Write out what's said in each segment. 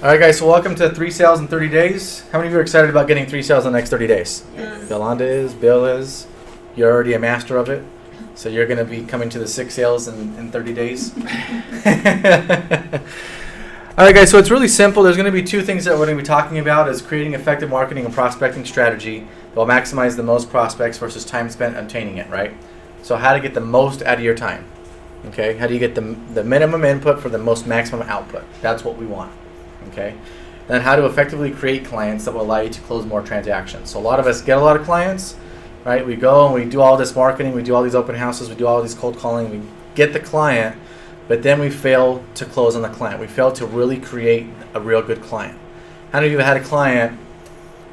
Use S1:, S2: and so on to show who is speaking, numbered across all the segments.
S1: All right, guys, so welcome to 3 sales in 30 days. How many of you are excited about getting 3 sales in the next 30 days?
S2: Yes.
S1: Yolanda is, Bill is. You're already a master of it. So you're going to be coming to the 6 sales in 30 days. All right, guys, so it's really simple. There's going to be 2 things that we're going to be talking about is creating effective marketing and prospecting strategy that will maximize the most prospects versus time spent obtaining it, right? So how to get the most out of your time, okay? How do you get the minimum input for the most maximum output? That's what we want, okay? Then how to effectively create clients that will allow you to close more transactions. So a lot of us get a lot of clients, right? We go and we do all this marketing, we do all these open houses, we do all these cold calling, we get the client, but then we fail to close on the client. We fail to really create a real good client. How many of you have had a client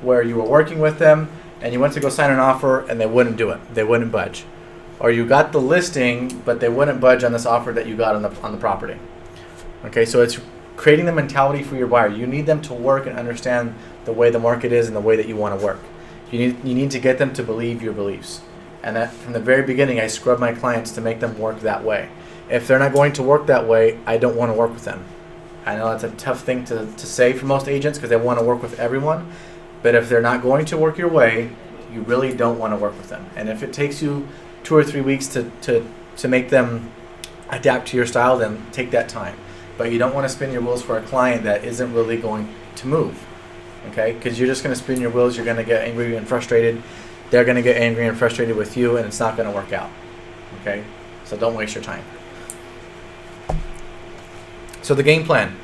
S1: where you were working with them and you went to go sign an offer and they wouldn't do it? They wouldn't budge. Or you got the listing, but they wouldn't budge on this offer that you got on the property. Okay, so it's creating the mentality for your buyer. You need them to work and understand the way the market is and the way that you want to work. You need to get them to believe your beliefs. And that from the very beginning, I scrub my clients to make them work that way. If they're not going to work that way, I don't want to work with them. I know that's a tough thing to say for most agents because they want to work with everyone. But if they're not going to work your way, you really don't want to work with them. And if it takes you 2 or 3 weeks to make them adapt to your style, then take that time. But you don't want to spin your wheels for a client that isn't really going to move, okay? Because you're just going to spin your wheels, you're going to get angry and frustrated. They're going to get angry and frustrated with you, and it's not going to work out, okay? So don't waste your time. So the game plan.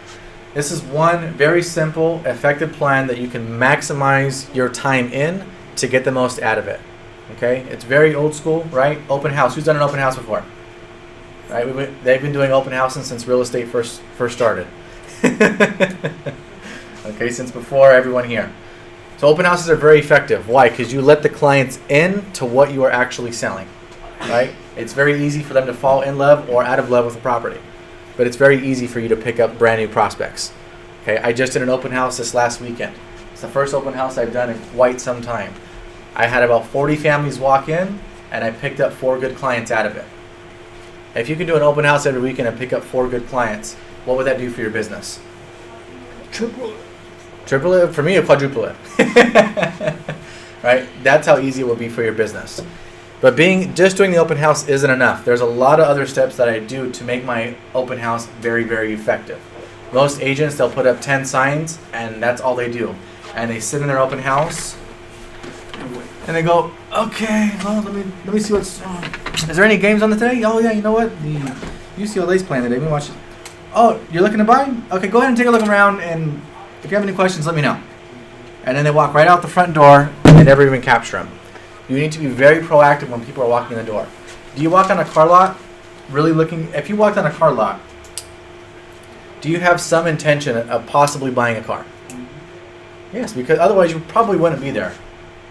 S1: This is one very simple, effective plan that you can maximize your time in to get the most out of it. Okay, it's very old school, right? Open house. Who's done an open house before? Right? They've been doing open houses since real estate first started. Okay, since before everyone here. So open houses are very effective. Why? Because you let the clients in to what you are actually selling, right? It's very easy for them to fall in love or out of love with the property, but it's very easy for you to pick up brand new prospects. Okay, I just did an open house this last weekend. It's the first open house I've done in quite some time. I had about 40 families walk in, and I picked up 4 good clients out of it. If you can do an open house every weekend and pick up 4 good clients, what would that do for your business?
S2: Triple it.
S1: Triple it? For me, a quadruple it. Right? That's how easy it would be for your business. But just doing the open house isn't enough. There's a lot of other steps that I do to make my open house very, very effective. Most agents, they'll put up 10 signs, and that's all they do. And they sit in their open house, and they go, okay, well, let me see what's. Is there any games on the today? Oh yeah, you know what? The UCLA's playing today. We watch it. Oh, you're looking to buy? Okay, go ahead and take a look around, and if you have any questions, let me know. And then they walk right out the front door, and they never even capture them. You need to be very proactive when people are walking in the door. Do you walk on a car lot, really looking? If you walked on a car lot, do you have some intention of possibly buying a car? Yes, because otherwise you probably wouldn't be there.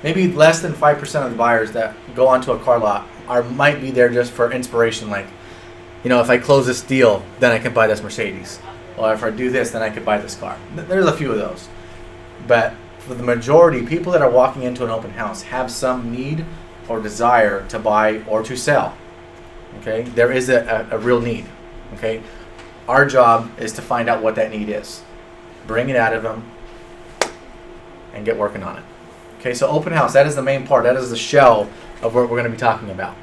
S1: Maybe less than 5% of the buyers that go onto a car lot might be there just for inspiration, like, you know, if I close this deal, then I can buy this Mercedes. Or if I do this, then I could buy this car. There's a few of those. But for the majority, people that are walking into an open house have some need or desire to buy or to sell. Okay? There is a real need. Okay? Our job is to find out what that need is. Bring it out of them and get working on it. Okay, so open house, that is the main part. That is the shell of what we're going to be talking about.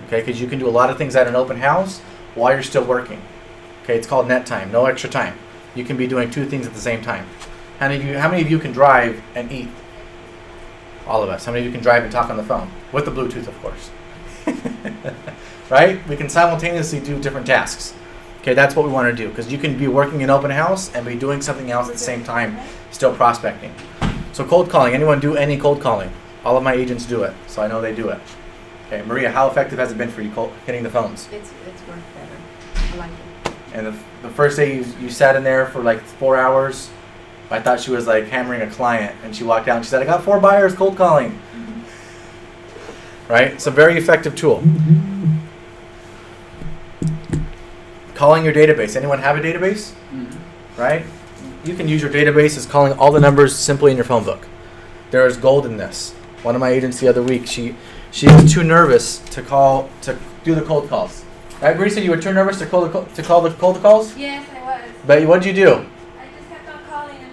S1: Okay, because you can do a lot of things at an open house while you're still working. Okay, it's called net time, no extra time. You can be doing 2 things at the same time. How many of you can drive and eat? All of us. How many of you can drive and talk on the phone? With the Bluetooth, of course. Right? We can simultaneously do different tasks. Okay, that's what we want to do, because you can be working in open house and be doing something else at the same time, still prospecting. So cold calling, anyone do any cold calling? All of my agents do it, so I know they do it. Okay, Maria, how effective has it been for you hitting the phones?
S2: It's worked better. I like it.
S1: And the first day you sat in there for like 4 hours, I thought she was like hammering a client, and she walked out and she said, I got 4 buyers cold calling. Right? It's a very effective tool. Calling your database. Anyone have a database? Right? You can use your database as calling all the numbers simply in your phone book. There is gold in this. One of my agents the other week, she was too nervous to do the cold calls. Right, Marisa, you were too nervous to call the cold calls?
S3: Yes, I was.
S1: But what did you do?
S3: I just kept on calling and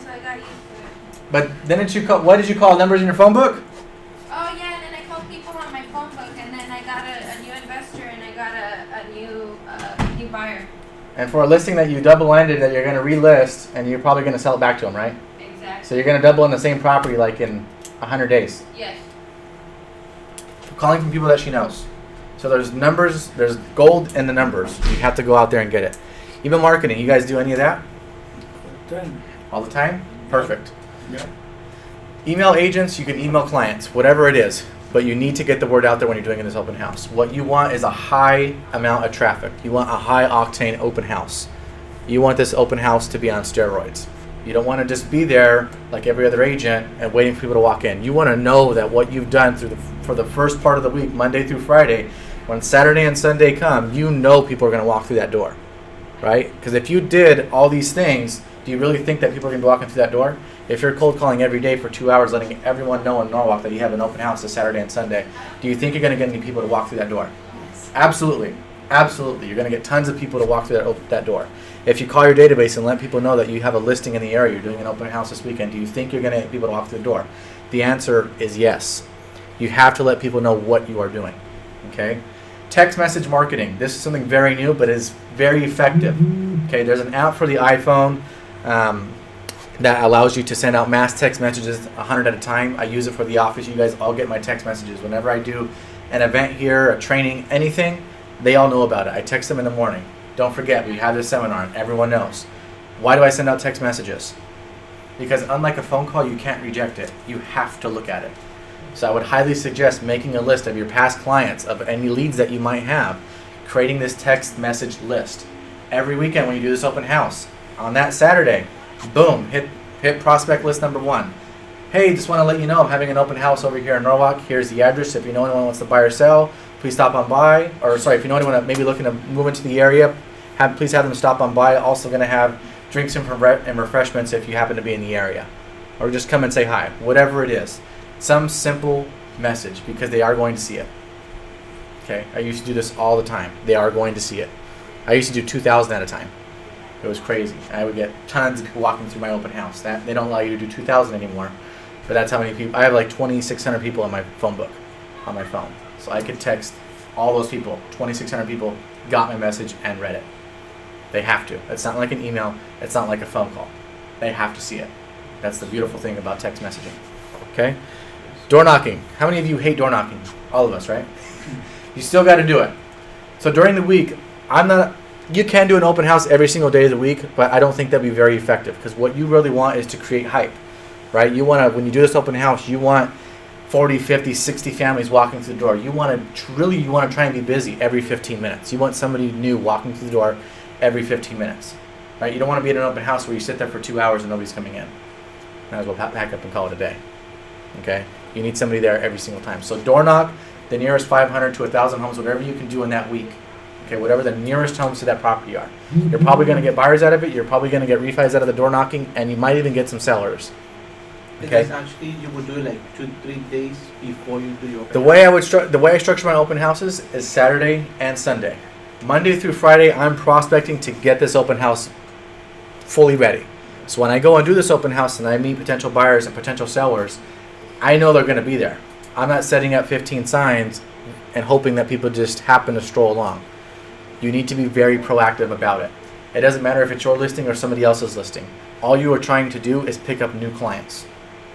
S1: But then did you call? What did you call numbers in your phone book?
S3: Oh yeah, and then I called people on my phone book, and then I got a new investor, and I got a new buyer.
S1: And for a listing that you double-ended that you're going to relist, and you're probably going to sell it back to them, right?
S3: Exactly.
S1: So you're going to double in the same property like in 100 days.
S3: Yes.
S1: Calling from people that she knows. So there's numbers, there's gold in the numbers. You have to go out there and get it. Even marketing, you guys do any of that? All the time? Perfect.
S4: Yeah.
S1: Email agents, you can email clients, whatever it is. But you need to get the word out there when you're doing this open house. What you want is a high amount of traffic. You want a high octane open house. You want this open house to be on steroids. You don't want to just be there like every other agent and waiting for people to walk in. You want to know that what you've done for the first part of the week, Monday through Friday, when Saturday and Sunday come, you know people are going to walk through that door, right? Because if you did all these things, do you really think that people are going to be walking through that door? If you're cold calling every day for 2 hours, letting everyone know in Norwalk that you have an open house this Saturday and Sunday, do you think you're going to get any people to walk through that door?
S2: Yes.
S1: Absolutely. Absolutely. You're going to get tons of people to walk through that door. If you call your database and let people know that you have a listing in the area, you're doing an open house this weekend, do you think you're going to get people to walk through the door? The answer is yes. You have to let people know what you are doing. Okay? Text message marketing. This is something very new, but is very effective. Okay, there's an app for the iPhone that allows you to send out mass text messages 100 at a time. I use it for the office. You guys all get my text messages. Whenever I do an event here, a training, anything, they all know about it. I text them in the morning. Don't forget, we have this seminar and everyone knows. Why do I send out text messages? Because unlike a phone call, you can't reject it. You have to look at it. So I would highly suggest making a list of your past clients, of any leads that you might have, creating this text message list. Every weekend when you do this open house, on that Saturday, boom, hit prospect list number 1. Hey, just want to let you know I'm having an open house over here in Norwalk. Here's the address. If you know anyone who wants to buy or sell, please stop on by. Or sorry, if you know anyone that may be looking to move into the area, please have them stop on by. Also going to have drinks and refreshments if you happen to be in the area. Or just come and say hi, whatever it is. Some simple message, because they are going to see it. Okay, I used to do this all the time. They are going to see it. I used to do 2,000 at a time. It was crazy. I would get tons of people walking through my open house. They don't allow you to do 2,000 anymore, but that's how many people. I have like 2,600 people in my phone book, on my phone. So I could text all those people. 2,600 people got my message and read it. They have to. It's not like an email. It's not like a phone call. They have to see it. That's the beautiful thing about text messaging. Okay? Door knocking. How many of you hate door knocking? All of us, right? You still got to do it. So during the week, you can do an open house every single day of the week, but I don't think that'd be very effective, because what you really want is to create hype, right? You want to, when you do this open house, you want 40, 50, 60 families walking through the door. You want to try and be busy every 15 minutes. You want somebody new walking through the door every 15 minutes, right? You don't want to be at an open house where you sit there for 2 hours and nobody's coming in. Might as well pack up and call it a day. Okay? You need somebody there every single time. So door knock the nearest 500 to 1,000 homes, whatever you can do in that week. Okay, whatever the nearest homes to that property are. You're probably going to get buyers out of it. You're probably going to get refis out of the door knocking, and you might even get some sellers. Okay.
S4: Because actually, you would do it like 2-3 days before you do your open
S1: The way I structure my open houses is Saturday and Sunday. Monday through Friday, I'm prospecting to get this open house fully ready. So when I go and do this open house and I meet potential buyers and potential sellers, I know they're going to be there. I'm not setting up 15 signs and hoping that people just happen to stroll along. You need to be very proactive about it. It doesn't matter if it's your listing or somebody else's listing. All you are trying to do is pick up new clients.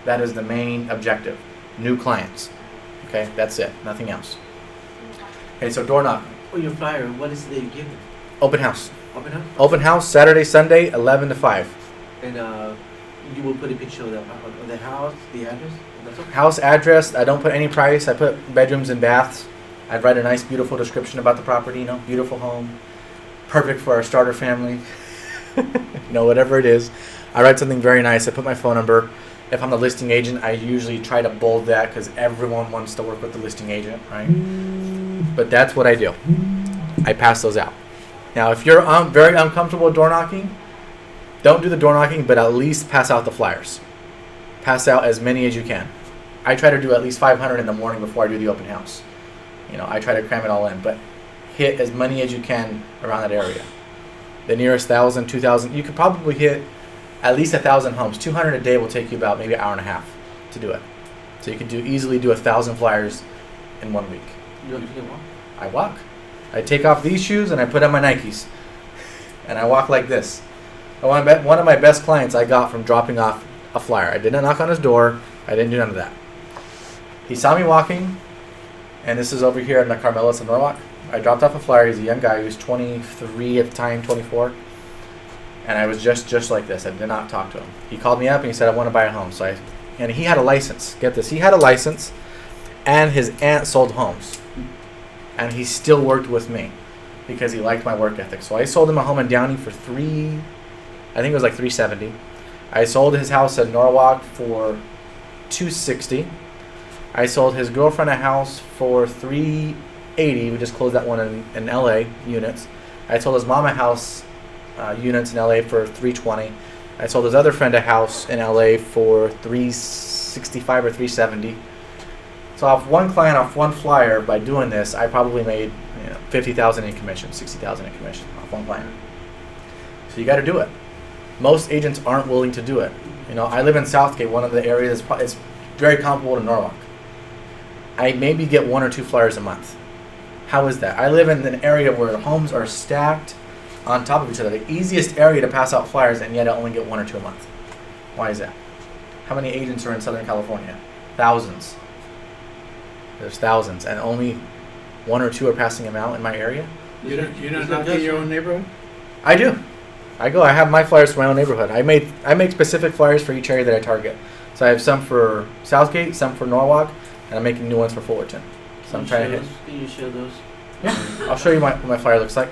S1: That is the main objective. New clients. Okay, that's it. Nothing else. Okay, so door knocking.
S4: For your flyer, what is the give?
S1: Open house.
S4: Open house?
S1: Open house, Saturday, Sunday, 11 to 5.
S4: And you will put a picture of the house, the address? That's okay.
S1: House address, I don't put any price. I put bedrooms and baths. I'd write a nice, beautiful description about the property, beautiful home, perfect for our starter family, whatever it is. I write something very nice. I put my phone number. If I'm the listing agent, I usually try to bold that because everyone wants to work with the listing agent, right? But that's what I do. I pass those out. Now, if you're very uncomfortable with door knocking, don't do the door knocking, but at least pass out the flyers. Pass out as many as you can. I try to do at least 500 in the morning before I do the open house. I try to cram it all in, but hit as many as you can around that area. The nearest 1,000, 2,000, you could probably hit at least 1,000 homes. 200 a day will take you about maybe an hour and a half to do it. So you can easily do 1,000 flyers in 1 week.
S4: You can walk?
S1: I walk. I take off these shoes and I put on my Nikes, and I walk like this. One of my best clients I got from dropping off a flyer. I didn't knock on his door. I didn't do none of that. He saw me walking, and this is over here in the Carmelos in Norwalk. I dropped off a flyer. He's a young guy. He was 23 at the time, 24. And I was just like this. I did not talk to him. He called me up and he said, I want to buy a home. And he had a license. Get this. He had a license, and his aunt sold homes. And he still worked with me because he liked my work ethic. So I sold him a home in Downey for I think it was like $370. I sold his house in Norwalk for $260. I sold his girlfriend a house for $380. We just closed that one in LA units. I sold his mom a house units in LA for $320. I sold his other friend a house in LA for $365 or $370. So off one client, off one flyer, by doing this, I probably made $50,000 in commission, $60,000 in commission off one client. So you got to do it. Most agents aren't willing to do it. I live in Southgate, one of the areas it's very comparable to Norwalk. I maybe get 1 or 2 flyers a month. How is that? I live in an area where homes are stacked on top of each other. The easiest area to pass out flyers, and yet I only get 1 or 2 a month. Why is that? How many agents are in Southern California? Thousands. There's thousands, and only 1 or 2 are passing them out in my area.
S5: You're not knocking your own neighborhood?
S1: I do. I have my flyers for my own neighborhood. I make specific flyers for each area that I target. So I have some for Southgate, some for Norwalk, and I'm making new ones for Fullerton. So I'm trying to hit.
S4: Can you share those?
S1: Yeah, I'll show you what my flyer looks like.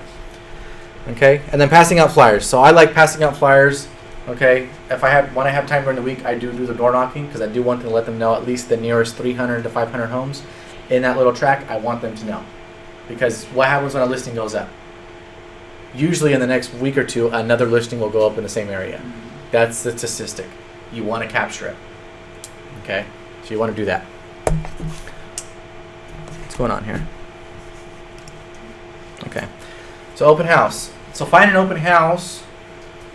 S1: Okay, and then passing out flyers. So I like passing out flyers. Okay, when I have time during the week, I do the door knocking because I do want to let them know at least the nearest 300 to 500 homes in that little tract. I want them to know, because what happens when a listing goes up? Usually in the next week or two, another listing will go up in the same area. That's the statistic. You want to capture it. Okay, so you want to do that. What's going on here? Okay, so open house. So find an open house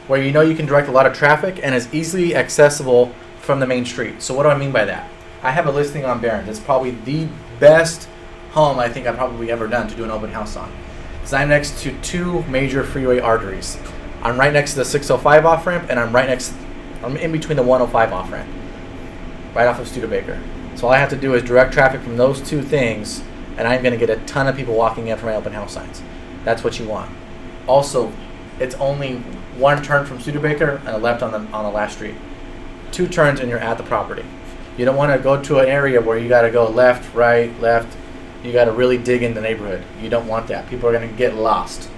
S1: where you can direct a lot of traffic and is easily accessible from the main street. So what do I mean by that? I have a listing on Barron. It's probably the best home I think I've probably ever done to do an open house on. Because I'm next to 2 major freeway arteries. I'm right next to the 605 off ramp, and I'm in between the 105 off ramp, right off of Studebaker. So all I have to do is direct traffic from those 2 things, and I'm going to get a ton of people walking in for my open house signs. That's what you want. Also, it's only 1 turn from Studebaker and a left on the last street. 2 turns and you're at the property. You don't want to go to an area where you got to go left, right, left. You got to really dig in the neighborhood. You don't want that. People are going to get lost.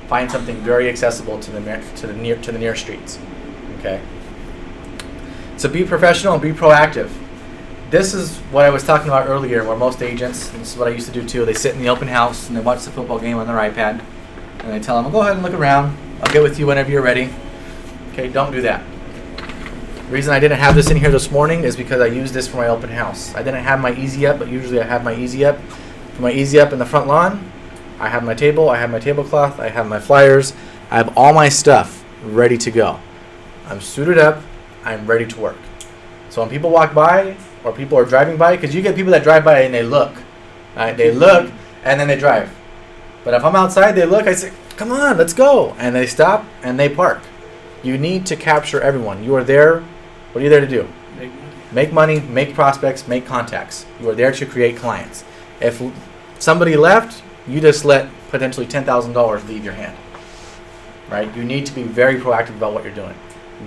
S1: Find something very accessible to the near streets. Okay. So be professional and be proactive. This is what I was talking about earlier, where most agents, and this is what I used to do too, they sit in the open house and they watch the football game on their iPad, and they tell them, go ahead and look around. I'll get with you whenever you're ready. Okay, don't do that. The reason I didn't have this in here this morning is because I used this for my open house. I didn't have my Easy Up, but usually I have my Easy Up. For my Easy Up in the front lawn, I have my table, I have my tablecloth, I have my flyers, I have all my stuff ready to go. I'm suited up, I'm ready to work. So when people walk by, or people are driving by, because you get people that drive by and they look. Right? They look, and then they drive. But if I'm outside, they look, I say, come on, let's go. And they stop, and they park. You need to capture everyone. You are there. What are you there to do? Make money, make prospects, make contacts. You are there to create clients. If somebody left, you just let potentially $10,000 leave your hand. Right? You need to be very proactive about what you're doing.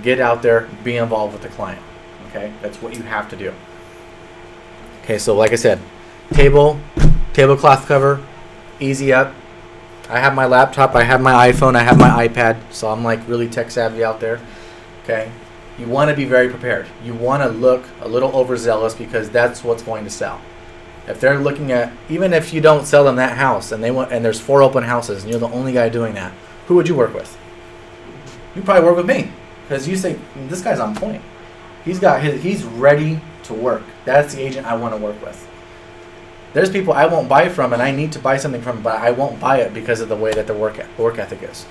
S1: Get out there, be involved with the client. Okay? That's what you have to do. Okay, so like I said, tablecloth cover, Easy Up. I have my laptop, I have my iPhone, I have my iPad, so I'm like really tech savvy out there. Okay? You want to be very prepared. You want to look a little overzealous because that's what's going to sell. If they're looking at, even if you don't sell them that house and there's 4 open houses and you're the only guy doing that, who would you work with? You probably work with me because you say, this guy's on point. He's ready to work. That's the agent I want to work with. There's people I won't buy from and I need to buy something from, but I won't buy it because of the way that the work ethic is.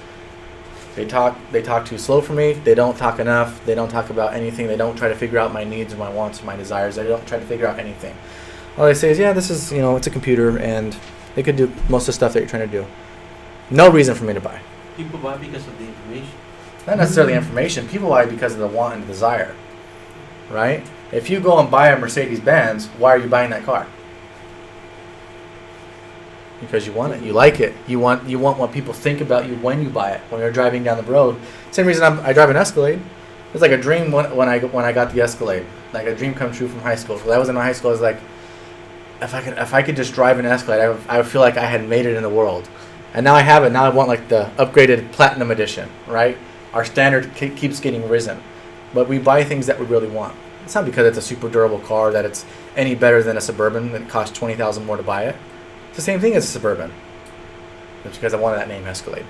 S1: They talk too slow for me. They don't talk enough. They don't talk about anything. They don't try to figure out my needs, my wants, my desires. They don't try to figure out anything. All they say is, yeah, this is, it's a computer, and they could do most of the stuff that you're trying to do. No reason for me to buy.
S4: People buy because of the information.
S1: Not necessarily information. People buy because of the want and desire, right? If you go and buy a Mercedes-Benz, why are you buying that car? Because you want it, you like it, you want what people think about you when you buy it, when you're driving down the road. Same reason I drive an Escalade. It's like a dream when I got the Escalade, like a dream come true from high school. When I was in high school, I was like, if I could just drive an Escalade, I would feel like I had made it in the world. And now I have it. Now I want like the upgraded Platinum Edition, right? Our standard keeps getting risen, but we buy things that we really want. It's not because it's a super durable car that it's any better than a Suburban that costs $20,000 more to buy it. It's the same thing as a Suburban. It's because I wanted that name Escalade,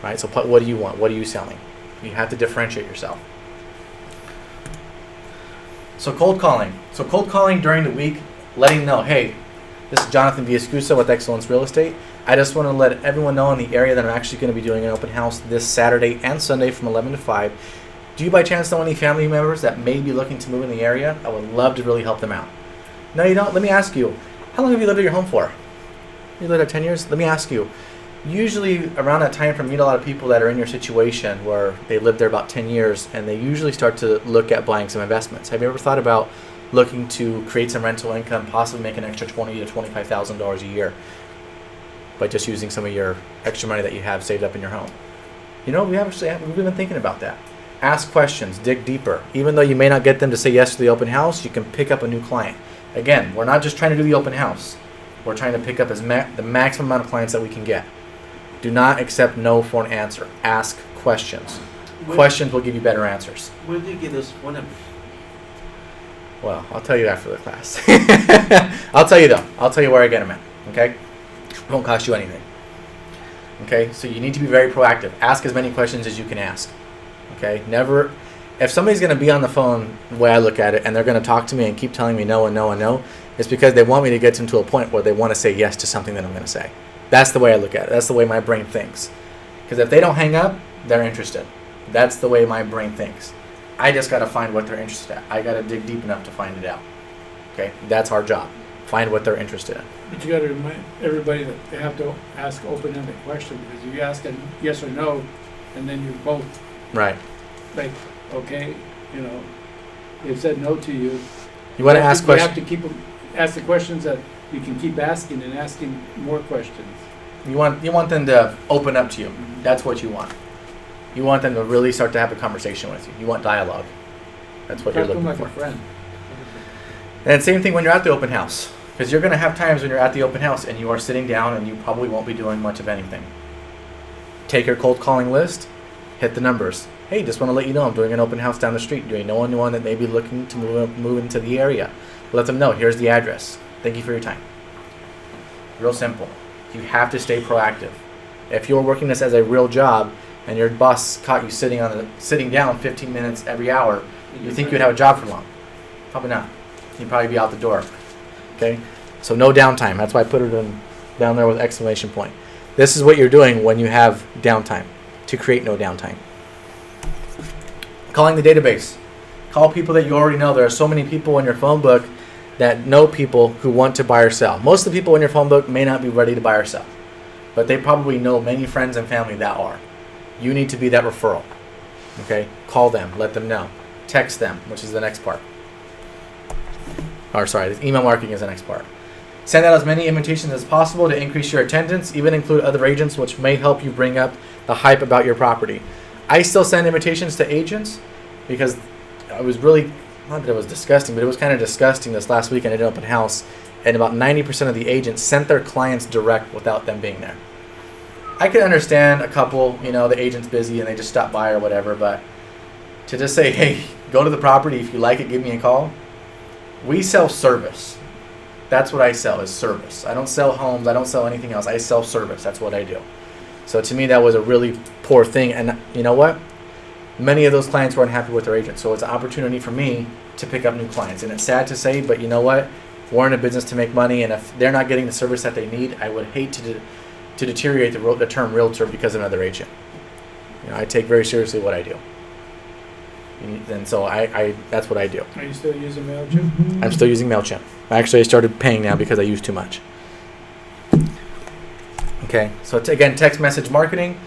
S1: right? So what do you want? What are you selling? You have to differentiate yourself. So cold calling. So cold calling during the week, letting them know, hey, this is Jonathon Villaescusa with Excellence Real Estate. I just want to let everyone know in the area that I'm actually going to be doing an open house this Saturday and Sunday from 11 to 5. Do you by chance know any family members that may be looking to move in the area? I would love to really help them out. No, you don't? Let me ask you, how long have you lived at your home for? You lived there 10 years? Let me ask you, usually around that time frame, you meet a lot of people that are in your situation where they lived there about 10 years and they usually start to look at buying some investments. Have you ever thought about looking to create some rental income, possibly make an extra $20,000 to $25,000 a year by just using some of your extra money that you have saved up in your home? We've been thinking about that. Ask questions, dig deeper. Even though you may not get them to say yes to the open house, you can pick up a new client. Again, we're not just trying to do the open house. We're trying to pick up the maximum amount of clients that we can get. Do not accept no for an answer. Ask questions. Questions will give you better answers.
S4: Where do you get those phone numbers?
S1: Well, I'll tell you after the class. I'll tell you though. I'll tell you where I get them at. Okay? It won't cost you anything. Okay? So you need to be very proactive. Ask as many questions as you can ask. Okay? Never. If somebody's going to be on the phone, the way I look at it, and they're going to talk to me and keep telling me no and no and no, it's because they want me to get them to a point where they want to say yes to something that I'm going to say. That's the way I look at it. That's the way my brain thinks. Because if they don't hang up, they're interested. That's the way my brain thinks. I just got to find what they're interested in. I got to dig deep enough to find it out. Okay? That's our job. Find what they're interested in.
S5: But you got to remind everybody that they have to ask open-ended questions, because if you ask a yes or no, and then you're both
S1: Right.
S5: like, okay, they've said no to you.
S1: You want to ask questions.
S5: You have to ask the questions that you can keep asking and asking more questions.
S1: You want them to open up to you. That's what you want. You want them to really start to have a conversation with you. You want dialogue. That's what you're
S5: Talk to
S1: looking
S5: them
S1: for.
S5: like a friend.
S1: And same thing when you're at the open house. Because you're going to have times when you're at the open house and you are sitting down and you probably won't be doing much of anything. Take your cold calling list, hit the numbers. Hey, just want to let you know I'm doing an open house down the street. Do you know anyone that may be looking to move into the area? Let them know. Here's the address. Thank you for your time. Real simple. You have to stay proactive. If you're working this as a real job and your boss caught you sitting down 15 minutes every hour, you think you'd have a job for long? Probably not. You'd probably be out the door. Okay? So no downtime. That's why I put it down there with exclamation point. This is what you're doing when you have downtime, to create no downtime. Calling the database. Call people that you already know. There are so many people in your phone book that know people who want to buy or sell. Most of the people in your phone book may not be ready to buy or sell, but they probably know many friends and family that are. You need to be that referral. Okay? Call them. Let them know. Text them, which is the next part. The email marketing is the next part. Send out as many invitations as possible to increase your attendance, even include other agents, which may help you bring up the hype about your property. I still send invitations to agents because I was really, not that it was disgusting, but it was kind of disgusting this last week. I did an open house, and about 90% of the agents sent their clients direct without them being there. I could understand a couple, the agent's busy and they just stop by or whatever, but to just say, hey, go to the property, if you like it, give me a call. We sell service. That's what I sell, is service. I don't sell homes. I don't sell anything else. I sell service. That's what I do. So to me, that was a really poor thing. And you know what? Many of those clients were unhappy with their agent. So it's an opportunity for me to pick up new clients. And it's sad to say, but you know what? We're in a business to make money. And if they're not getting the service that they need, I would hate to deteriorate the term realtor because of another agent. I take very seriously what I do. And so I that's what I do.
S5: Are you still using MailChimp?
S1: I'm still using MailChimp. Actually, I started paying now because I use too much. Okay, so again, text message marketing.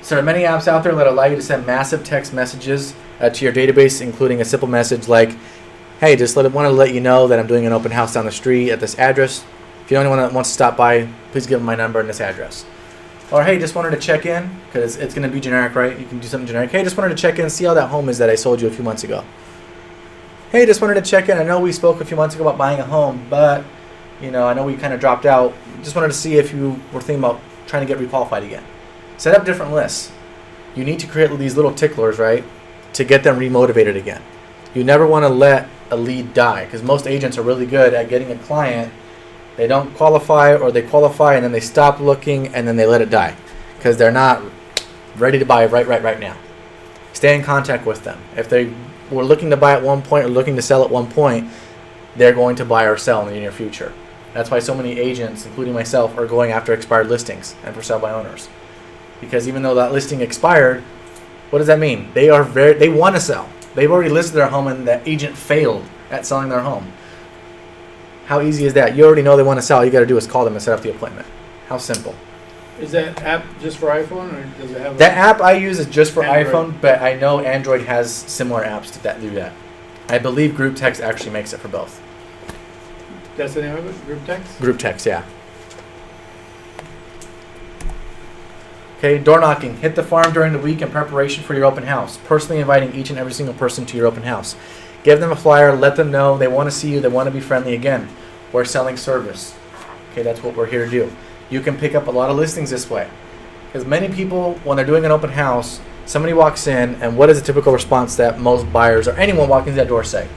S1: So there are many apps out there that allow you to send massive text messages to your database, including a simple message like, hey, just want to let you know that I'm doing an open house down the street at this address. If you're anyone that wants to stop by, please give them my number and this address. Or, hey, just wanted to check in, because it's going to be generic, right? You can do something generic. Hey, just wanted to check in and see how that home is that I sold you a few months ago. Hey, just wanted to check in. I know we spoke a few months ago about buying a home, but, I know we kind of dropped out. Just wanted to see if you were thinking about trying to get requalified again. Set up different lists. You need to create these little ticklers, right, to get them remotivated again. You never want to let a lead die, because most agents are really good at getting a client. They don't qualify, or they qualify and then they stop looking and then they let it die because they're not ready to buy right now. Stay in contact with them. If they were looking to buy at one point or looking to sell at one point, they're going to buy or sell in the near future. That's why so many agents, including myself, are going after expired listings and for sale by owners. Because even though that listing expired, what does that mean? They want to sell. They've already listed their home and the agent failed at selling their home. How easy is that? You already know they want to sell. All you got to do is call them and set up the appointment. How simple.
S5: Is that app just for iPhone, or does it have?
S1: That app I use is just for
S5: Android.
S1: iPhone, but I know Android has similar apps to do that. I believe Group Text actually makes it for both.
S5: That's the name of it? Group Text?
S1: Group Text, yeah. Okay, door knocking. Hit the farm during the week in preparation for your open house. Personally inviting each and every single person to your open house. Give them a flyer. Let them know they want to see you. They want to be friendly again. We're selling service. Okay, that's what we're here to do. You can pick up a lot of listings this way. Because many people, when they're doing an open house, somebody walks in, and what is the typical response that most buyers or anyone walking through that door say?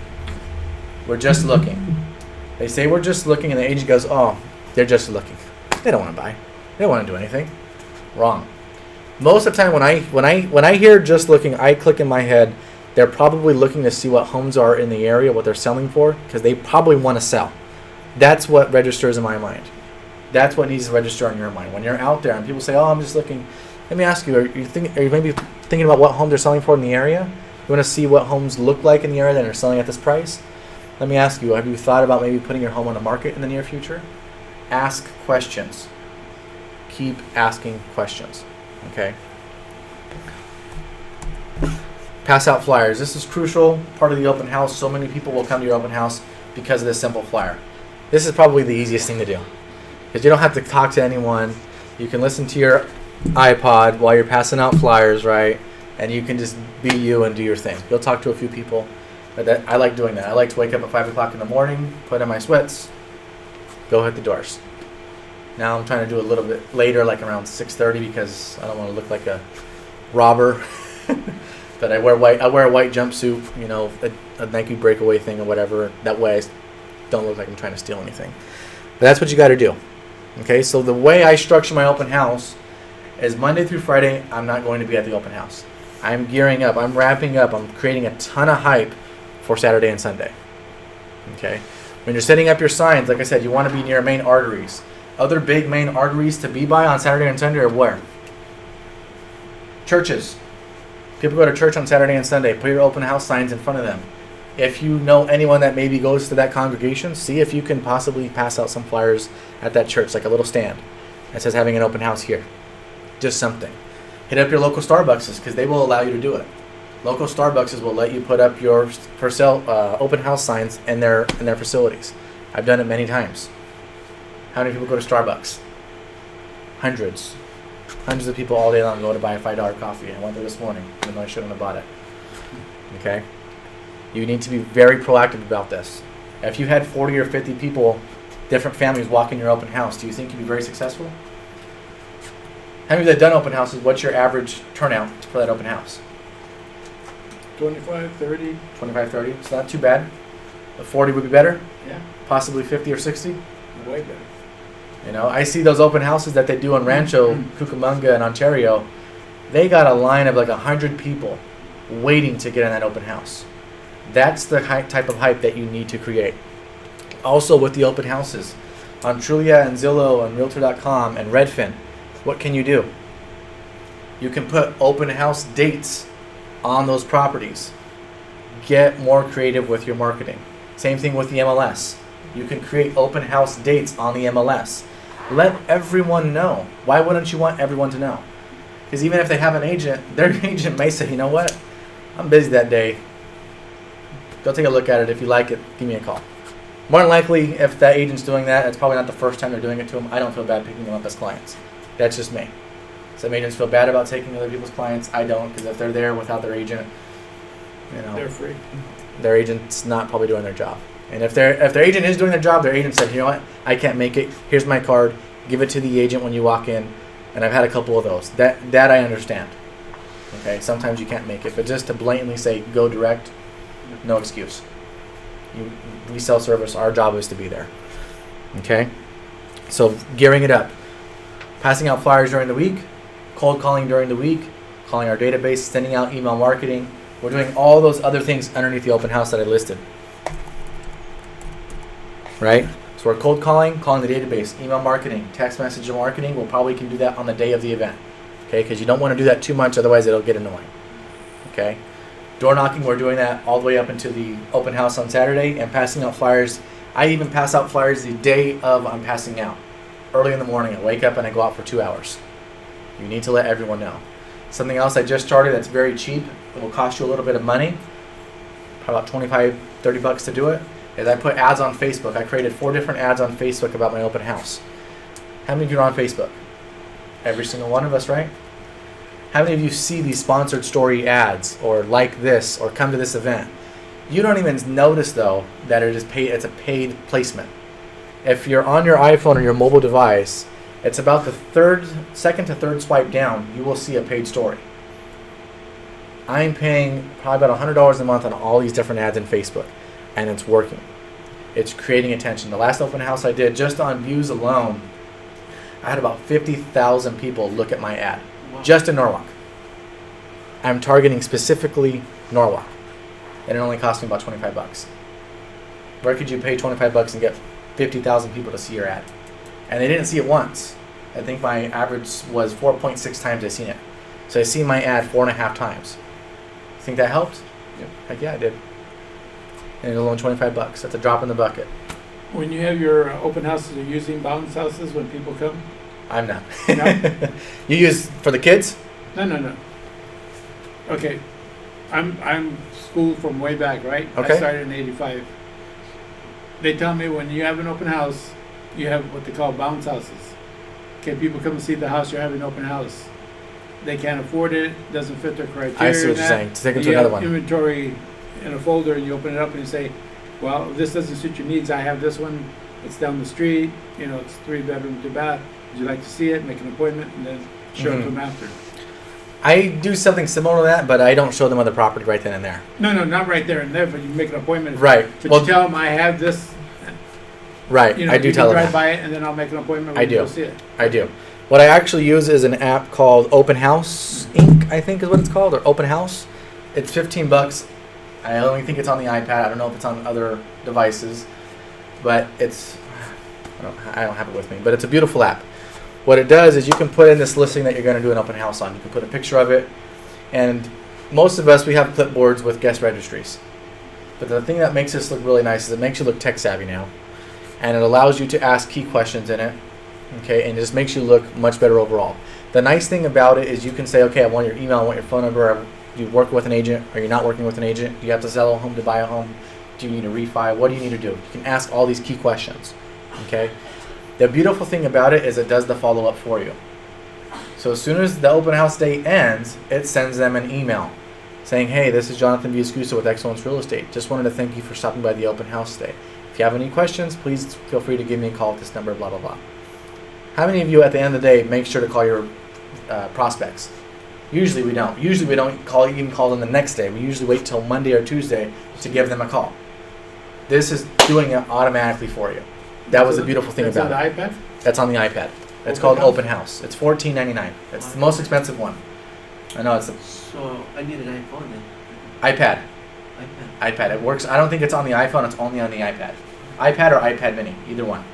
S1: We're just looking. They say we're just looking, and the agent goes, oh, they're just looking. They don't want to buy. They don't want to do anything. Wrong. Most of the time when I hear just looking, I click in my head, they're probably looking to see what homes are in the area, what they're selling for, because they probably want to sell. That's what registers in my mind. That's what needs to register in your mind. When you're out there and people say, oh, I'm just looking, let me ask you, are you maybe thinking about what home they're selling for in the area? You want to see what homes look like in the area that are selling at this price? Let me ask you, have you thought about maybe putting your home on the market in the near future? Ask questions. Keep asking questions. Okay? Pass out flyers. This is crucial, part of the open house. So many people will come to your open house because of this simple flyer. This is probably the easiest thing to do, because you don't have to talk to anyone. You can listen to your iPod while you're passing out flyers, right? And you can just be you and do your thing. You'll talk to a few people, but I like doing that. I like to wake up at 5 o'clock in the morning, put on my sweats, go hit the doors. Now I'm trying to do a little bit later, like around 6:30, because I don't want to look like a robber. But I wear a white jumpsuit, a Nike breakaway thing or whatever. That way I don't look like I'm trying to steal anything. But that's what you got to do. Okay, so the way I structure my open house is Monday through Friday, I'm not going to be at the open house. I'm gearing up. I'm wrapping up. I'm creating a ton of hype for Saturday and Sunday. Okay, when you're setting up your signs, like I said, you want to be near main arteries. Other big main arteries to be by on Saturday and Sunday are where? Churches. People go to church on Saturday and Sunday. Put your open house signs in front of them. If you know anyone that maybe goes to that congregation, see if you can possibly pass out some flyers at that church, like a little stand that says having an open house here. Just something. Hit up your local Starbucks, because they will allow you to do it. Local Starbucks will let you put up your for sale open house signs in their facilities. I've done it many times. How many people go to Starbucks? Hundreds. Hundreds of people all day long go to buy a $5 coffee. I went there this morning, even though I shouldn't have bought it. Okay? You need to be very proactive about this. If you had 40 or 50 people, different families walk in your open house, do you think you'd be very successful? How many of you that done open houses, what's your average turnout for that open house?
S5: 25, 30.
S1: 25, 30. It's not too bad. The 40 would be better.
S5: Yeah.
S1: Possibly 50 or 60.
S5: Way better.
S1: I see those open houses that they do in Rancho Cucamonga in Ontario. They got a line of like 100 people waiting to get in that open house. That's the type of hype that you need to create. Also with the open houses, on Trulia and Zillow and Realtor.com and Redfin, what can you do? You can put open house dates on those properties. Get more creative with your marketing. Same thing with the MLS. You can create open house dates on the MLS. Let everyone know. Why wouldn't you want everyone to know? Because even if they have an agent, their agent may say, you know what, I'm busy that day. Go take a look at it. If you like it, give me a call. More than likely, if that agent's doing that, it's probably not the first time they're doing it to them. I don't feel bad picking them up as clients. That's just me. Some agents feel bad about taking other people's clients. I don't, because if they're there without their agent, you know,
S5: They're free.
S1: their agent's not probably doing their job. And if their agent is doing their job, their agent said, you know what, I can't make it. Here's my card. Give it to the agent when you walk in. And I've had a couple of those. That I understand. Okay, sometimes you can't make it, but just to blatantly say go direct, no excuse. We sell service. Our job is to be there. Okay, so gearing it up, passing out flyers during the week, cold calling during the week, calling our database, sending out email marketing. We're doing all those other things underneath the open house that I listed. Right? So we're cold calling the database, email marketing, text message marketing. We'll probably can do that on the day of the event. Okay, because you don't want to do that too much, otherwise it'll get annoying. Okay? Door knocking, we're doing that all the way up into the open house on Saturday, and passing out flyers. I even pass out flyers the day of I'm passing out. Early in the morning, I wake up and I go out for 2 hours. You need to let everyone know. Something else I just started that's very cheap, it will cost you a little bit of money, probably about $25-$30 to do it, is I put ads on Facebook. I created 4 different ads on Facebook about my open house. How many of you are on Facebook? Every single one of us, right? How many of you see these sponsored story ads or like this or come to this event? You don't even notice though that it is paid. It's a paid placement. If you're on your iPhone or your mobile device, it's about the second to third swipe down, you will see a paid story. I'm paying probably about $100 a month on all these different ads in Facebook, and it's working. It's creating attention. The last open house I did, just on views alone, I had about 50,000 people look at my ad, just in Norwalk. I'm targeting specifically Norwalk, and it only cost me about $25. Where could you pay $25 and get 50,000 people to see your ad? And they didn't see it once. I think my average was 4.6 times I seen it. So I seen my ad 4.5 times. Think that helped?
S4: Yep.
S1: Heck yeah, I did. And it was only $25. That's a drop in the bucket.
S5: When you have your open houses, are you using bounce houses when people come?
S1: I'm not.
S5: No?
S1: You use for the kids?
S5: No. Okay, I'm schooled from way back, right?
S1: Okay.
S5: I started in '85. They tell me when you have an open house, you have what they call bounce houses. Okay, people come and see the house, you're having an open house. They can't afford it, doesn't fit their criteria.
S1: I see what
S5: and
S1: you're
S5: that.
S1: saying. To take them to
S5: You
S1: another
S5: have
S1: one.
S5: inventory in a folder, and you open it up and you say, well, if this doesn't suit your needs, I have this one. It's down the street. You know, it's 3-bedroom, 2-bath. Would you like to see it? Make an appointment, and then show it to them after.
S1: I do something similar to that, but I don't show them on the property right then and there.
S5: No, not right there and there, but you make an appointment.
S1: Right.
S5: But
S1: Well,
S5: you tell them I have this.
S1: right.
S5: You know,
S1: I do
S5: you
S1: tell
S5: can
S1: them
S5: drive
S1: that.
S5: by it, and then I'll make an appointment.
S1: I
S5: when you
S1: do.
S5: go see it.
S1: I do. What I actually use is an app called Open House Inc., I think is what it's called, or Open House. It's $15. I only think it's on the iPad. I don't know if it's on other devices, but it's, I don't have it with me, but it's a beautiful app. What it does is you can put in this listing that you're going to do an open house on. You can put a picture of it, and most of us, we have clipboards with guest registries. But the thing that makes this look really nice is it makes you look tech savvy now, and it allows you to ask key questions in it. Okay, and it just makes you look much better overall. The nice thing about it is you can say, okay, I want your email, I want your phone number. Do you work with an agent? Are you not working with an agent? Do you have to sell a home to buy a home? Do you need a refi? What do you need to do? You can ask all these key questions. Okay. The beautiful thing about it is it does the follow up for you. So as soon as the open house day ends, it sends them an email saying, hey, this is Jonathon Villaescusa with Excellence Real Estate. Just wanted to thank you for stopping by the open house today. If you have any questions, please feel free to give me a call at this number, blah, blah, blah. How many of you at the end of the day make sure to call your prospects? Usually we don't. Usually we don't even call them the next day. We usually wait till Monday or Tuesday to give them a call. This is doing it automatically for you. That was the beautiful thing about it.
S5: That's on the iPad?
S1: That's on the iPad. It's
S5: Open
S1: called
S5: House?
S1: Open House. It's $14.99. It's the most expensive one. I know it's the
S4: So I need an iPhone then.
S1: iPad.
S4: iPad.
S1: iPad. It works. I don't think it's on the iPhone. It's only on the iPad. iPad or iPad Mini, either one.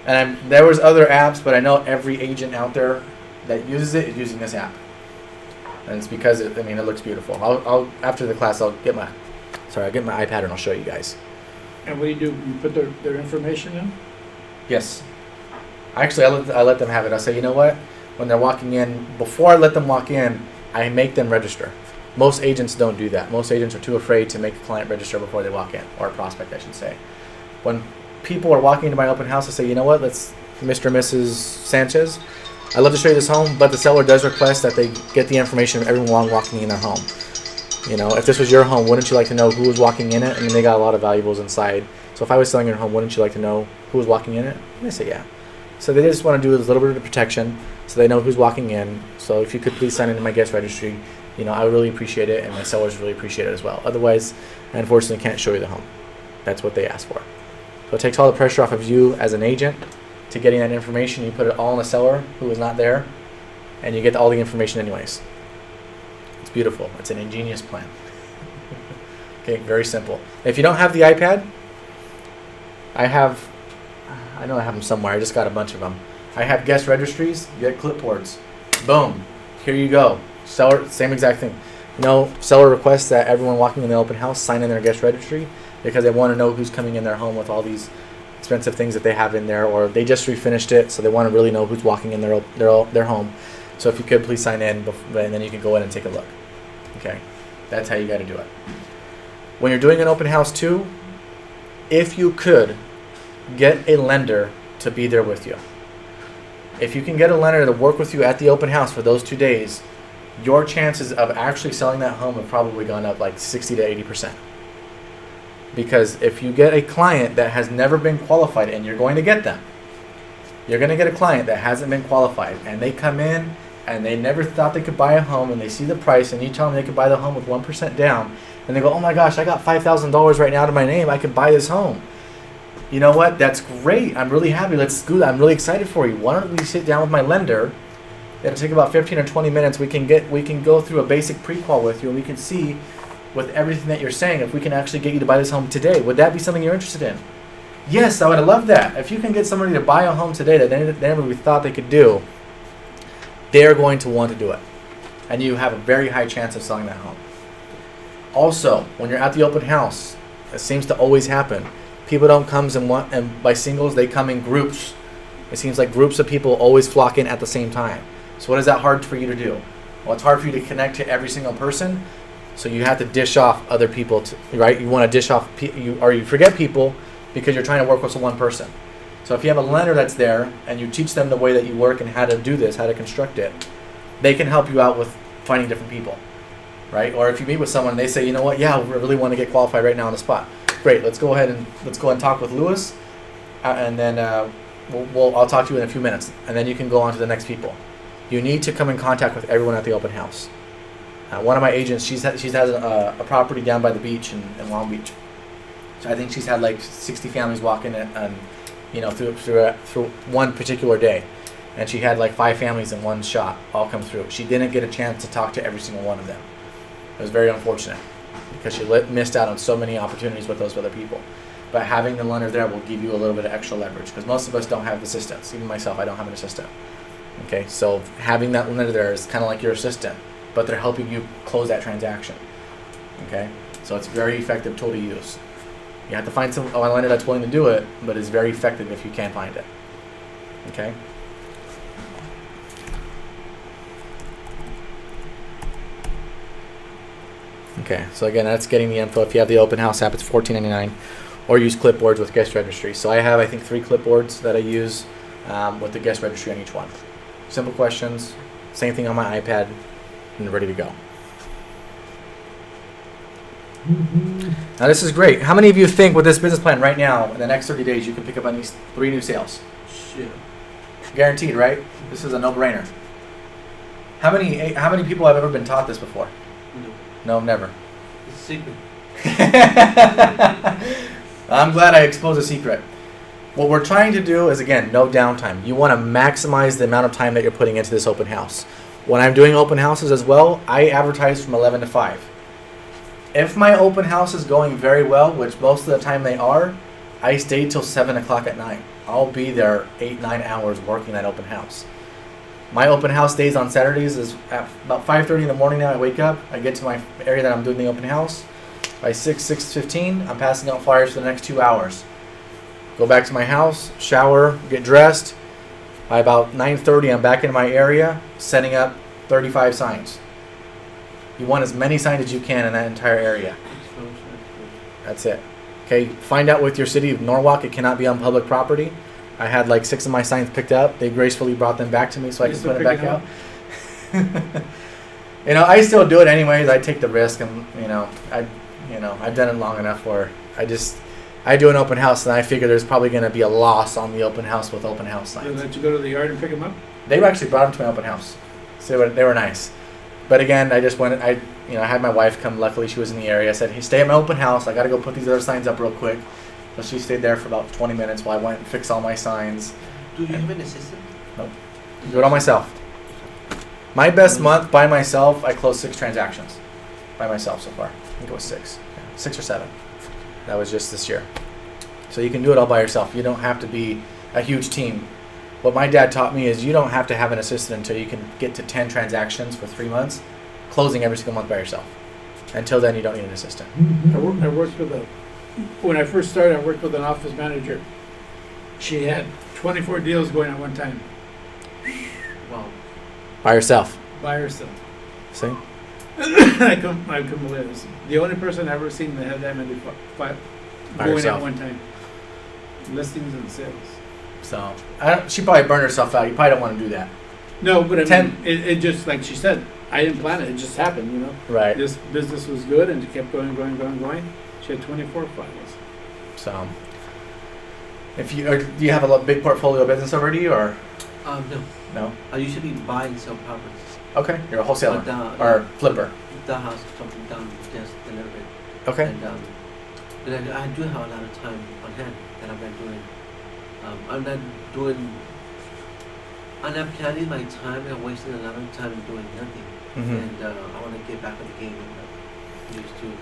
S1: And there was other apps, but I know every agent out there that uses it is using this app. And it's because it looks beautiful. I'll after the class I'll get my iPad and I'll show you guys.
S5: And what do? You put their information in?
S1: Yes. Actually, I let them have it. I say, you know what? When they're walking in, before I let them walk in, I make them register. Most agents don't do that. Most agents are too afraid to make a client register before they walk in, or a prospect, I should say. When people are walking into my open house, I say, you know what? Let's, Mr. and Mrs. Sanchez, I'd love to show you this home, but the seller does request that they get the information of everyone walking in their home. You know, if this was your home, wouldn't you like to know who was walking in it? I mean, they got a lot of valuables inside. So if I was selling your home, wouldn't you like to know who was walking in it? And they say, yeah. So they just want to do a little bit of protection so they know who's walking in. So if you could please sign into my guest registry, you know, I really appreciate it, and my sellers really appreciate it as well. Otherwise, I unfortunately can't show you the home. That's what they ask for. So it takes all the pressure off of you as an agent to getting that information. You put it all on the seller who is not there, and you get all the information anyways. It's beautiful. It's an ingenious plan. Okay, very simple. If you don't have the iPad, I know I have them somewhere. I just got a bunch of them. I have guest registries. You get clipboards. Boom. Here you go. Seller, same exact thing. You know, seller requests that everyone walking in the open house sign in their guest registry because they want to know who's coming in their home with all these expensive things that they have in there, or they just refinished it, so they want to really know who's walking in their home. So if you could please sign in, and then you can go in and take a look. Okay, that's how you got to do it. When you're doing an open house too, if you could get a lender to be there with you. If you can get a lender to work with you at the open house for those 2 days, your chances of actually selling that home have probably gone up like 60 to 80%. Because if you get a client that has never been qualified, and you're going to get them, you're going to get a client that hasn't been qualified, and they come in and they never thought they could buy a home, and they see the price, and you tell them they could buy the home with 1% down, and they go, oh my gosh, I got $5,000 right now to my name, I could buy this home. You know what? That's great. I'm really happy. Let's go. I'm really excited for you. Why don't we sit down with my lender? It'll take about 15 or 20 minutes. We can go through a basic pre-qual with you, and we can see with everything that you're saying if we can actually get you to buy this home today. Would that be something you're interested in? Yes, I would love that. If you can get somebody to buy a home today that they never really thought they could do, they're going to want to do it, and you have a very high chance of selling that home. Also, when you're at the open house, it seems to always happen. People don't come and by singles, they come in groups. It seems like groups of people always flock in at the same time. So what is that hard for you to do? Well, it's hard for you to connect to every single person, so you have to dish off other people, right? You want to dish off, you forget people because you're trying to work with one person. So if you have a lender that's there and you teach them the way that you work and how to do this, how to construct it, they can help you out with finding different people, right? Or if you meet with someone and they say, you know what, yeah, we really want to get qualified right now on the spot. Great, let's go ahead and talk with Lewis, and then I'll talk to you in a few minutes, and then you can go on to the next people. You need to come in contact with everyone at the open house. One of my agents, she has a property down by the beach in Long Beach. So I think she's had like 60 families walk in and through one particular day, and she had like 5 families in one shot all come through. She didn't get a chance to talk to every single one of them. It was very unfortunate, because she missed out on so many opportunities with those other people. But having the lender there will give you a little bit of extra leverage, because most of us don't have assistants. Even myself, I don't have an assistant. Okay, so having that lender there is kind of like your assistant, but they're helping you close that transaction. Okay, so it's a very effective tool to use. You have to find a lender that's willing to do it, but it's very effective if you can find it. Okay. Okay, so again, that's getting the info. If you have the open house app, it's $14.99, or use clipboards with guest registry. So I have, I think, 3 clipboards that I use with the guest registry on each one. Simple questions, same thing on my iPad, and ready to go. Now this is great. How many of you think with this business plan right now, in the next 30 days, you can pick up at least 3 new sales?
S4: Shit.
S1: Guaranteed, right? This is a no-brainer. How many people have ever been taught this before? No, never.
S4: It's a secret.
S1: I'm glad I exposed a secret. What we're trying to do is, again, no downtime. You want to maximize the amount of time that you're putting into this open house. When I'm doing open houses as well, I advertise from 11 to 5. If my open house is going very well, which most of the time they are, I stay till 7 o'clock at night. I'll be there 8-9 hours working that open house. My open house days on Saturdays is at about 5:30 in the morning. Now I wake up, I get to my area that I'm doing the open house. By 6:15, I'm passing out flyers for the next 2 hours. Go back to my house, shower, get dressed. By about 9:30, I'm back in my area, setting up 35 signs. You want as many signs as you can in that entire area. That's it. Okay, find out with your city of Norwalk, it cannot be on public property. I had like 6 of my signs picked up. They gracefully brought them back to me so I
S5: You
S1: can
S5: still
S1: put it back
S5: picking
S1: out. You know, I still do it anyways. I take the risk, and I've done it long enough where I do an open house, and I figure there's probably going to be a loss on the open house with open house
S5: They
S1: signs.
S5: let you go to the yard and pick them up?
S1: They actually brought them to my open house, so they were nice. But again, I just went. I had my wife come. Luckily, she was in the area. I said, "Hey, stay at my open house. I got to go put these other signs up real quick." So she stayed there for about 20 minutes while I went and fixed all my signs.
S4: Do you have an assistant?
S1: Nope. Do it all myself. My best month by myself, I closed 6 transactions by myself so far. I think it was 6. Yeah, 6 or 7. That was just this year. So you can do it all by yourself. You don't have to be a huge team. What my dad taught me is you don't have to have an assistant until you can get to 10 transactions for 3 months, closing every single month by yourself. Until then, you don't need an assistant.
S5: I worked with when I first started, I worked with an office manager. She had 24 deals going at one time
S4: Wow.
S1: By yourself.
S5: by herself.
S1: See?
S5: I couldn't believe this. The only person I've ever seen that had that many
S1: By
S5: going
S1: herself.
S5: at one time. Listings and sales.
S1: So she probably burned herself out. You probably don't want to do that.
S5: No, but I mean,
S1: 10
S5: it just, like she said, I didn't plan it. It just happened, you know.
S1: Right.
S5: This business was good and it kept going. She had 24 files.
S1: So, do you have a big portfolio of business already, or
S4: No.
S1: no?
S4: I usually buy and sell properties.
S1: Okay, you're a wholesaler
S4: But,
S1: or flipper.
S4: The house, something done, just a little bit.
S1: Okay.
S4: And I do have a lot of time on hand that I'm not doing. I'm not planning my time and wasting a lot of time doing nothing.
S1: Mm-hmm.
S4: And I want to get back in the game and used to.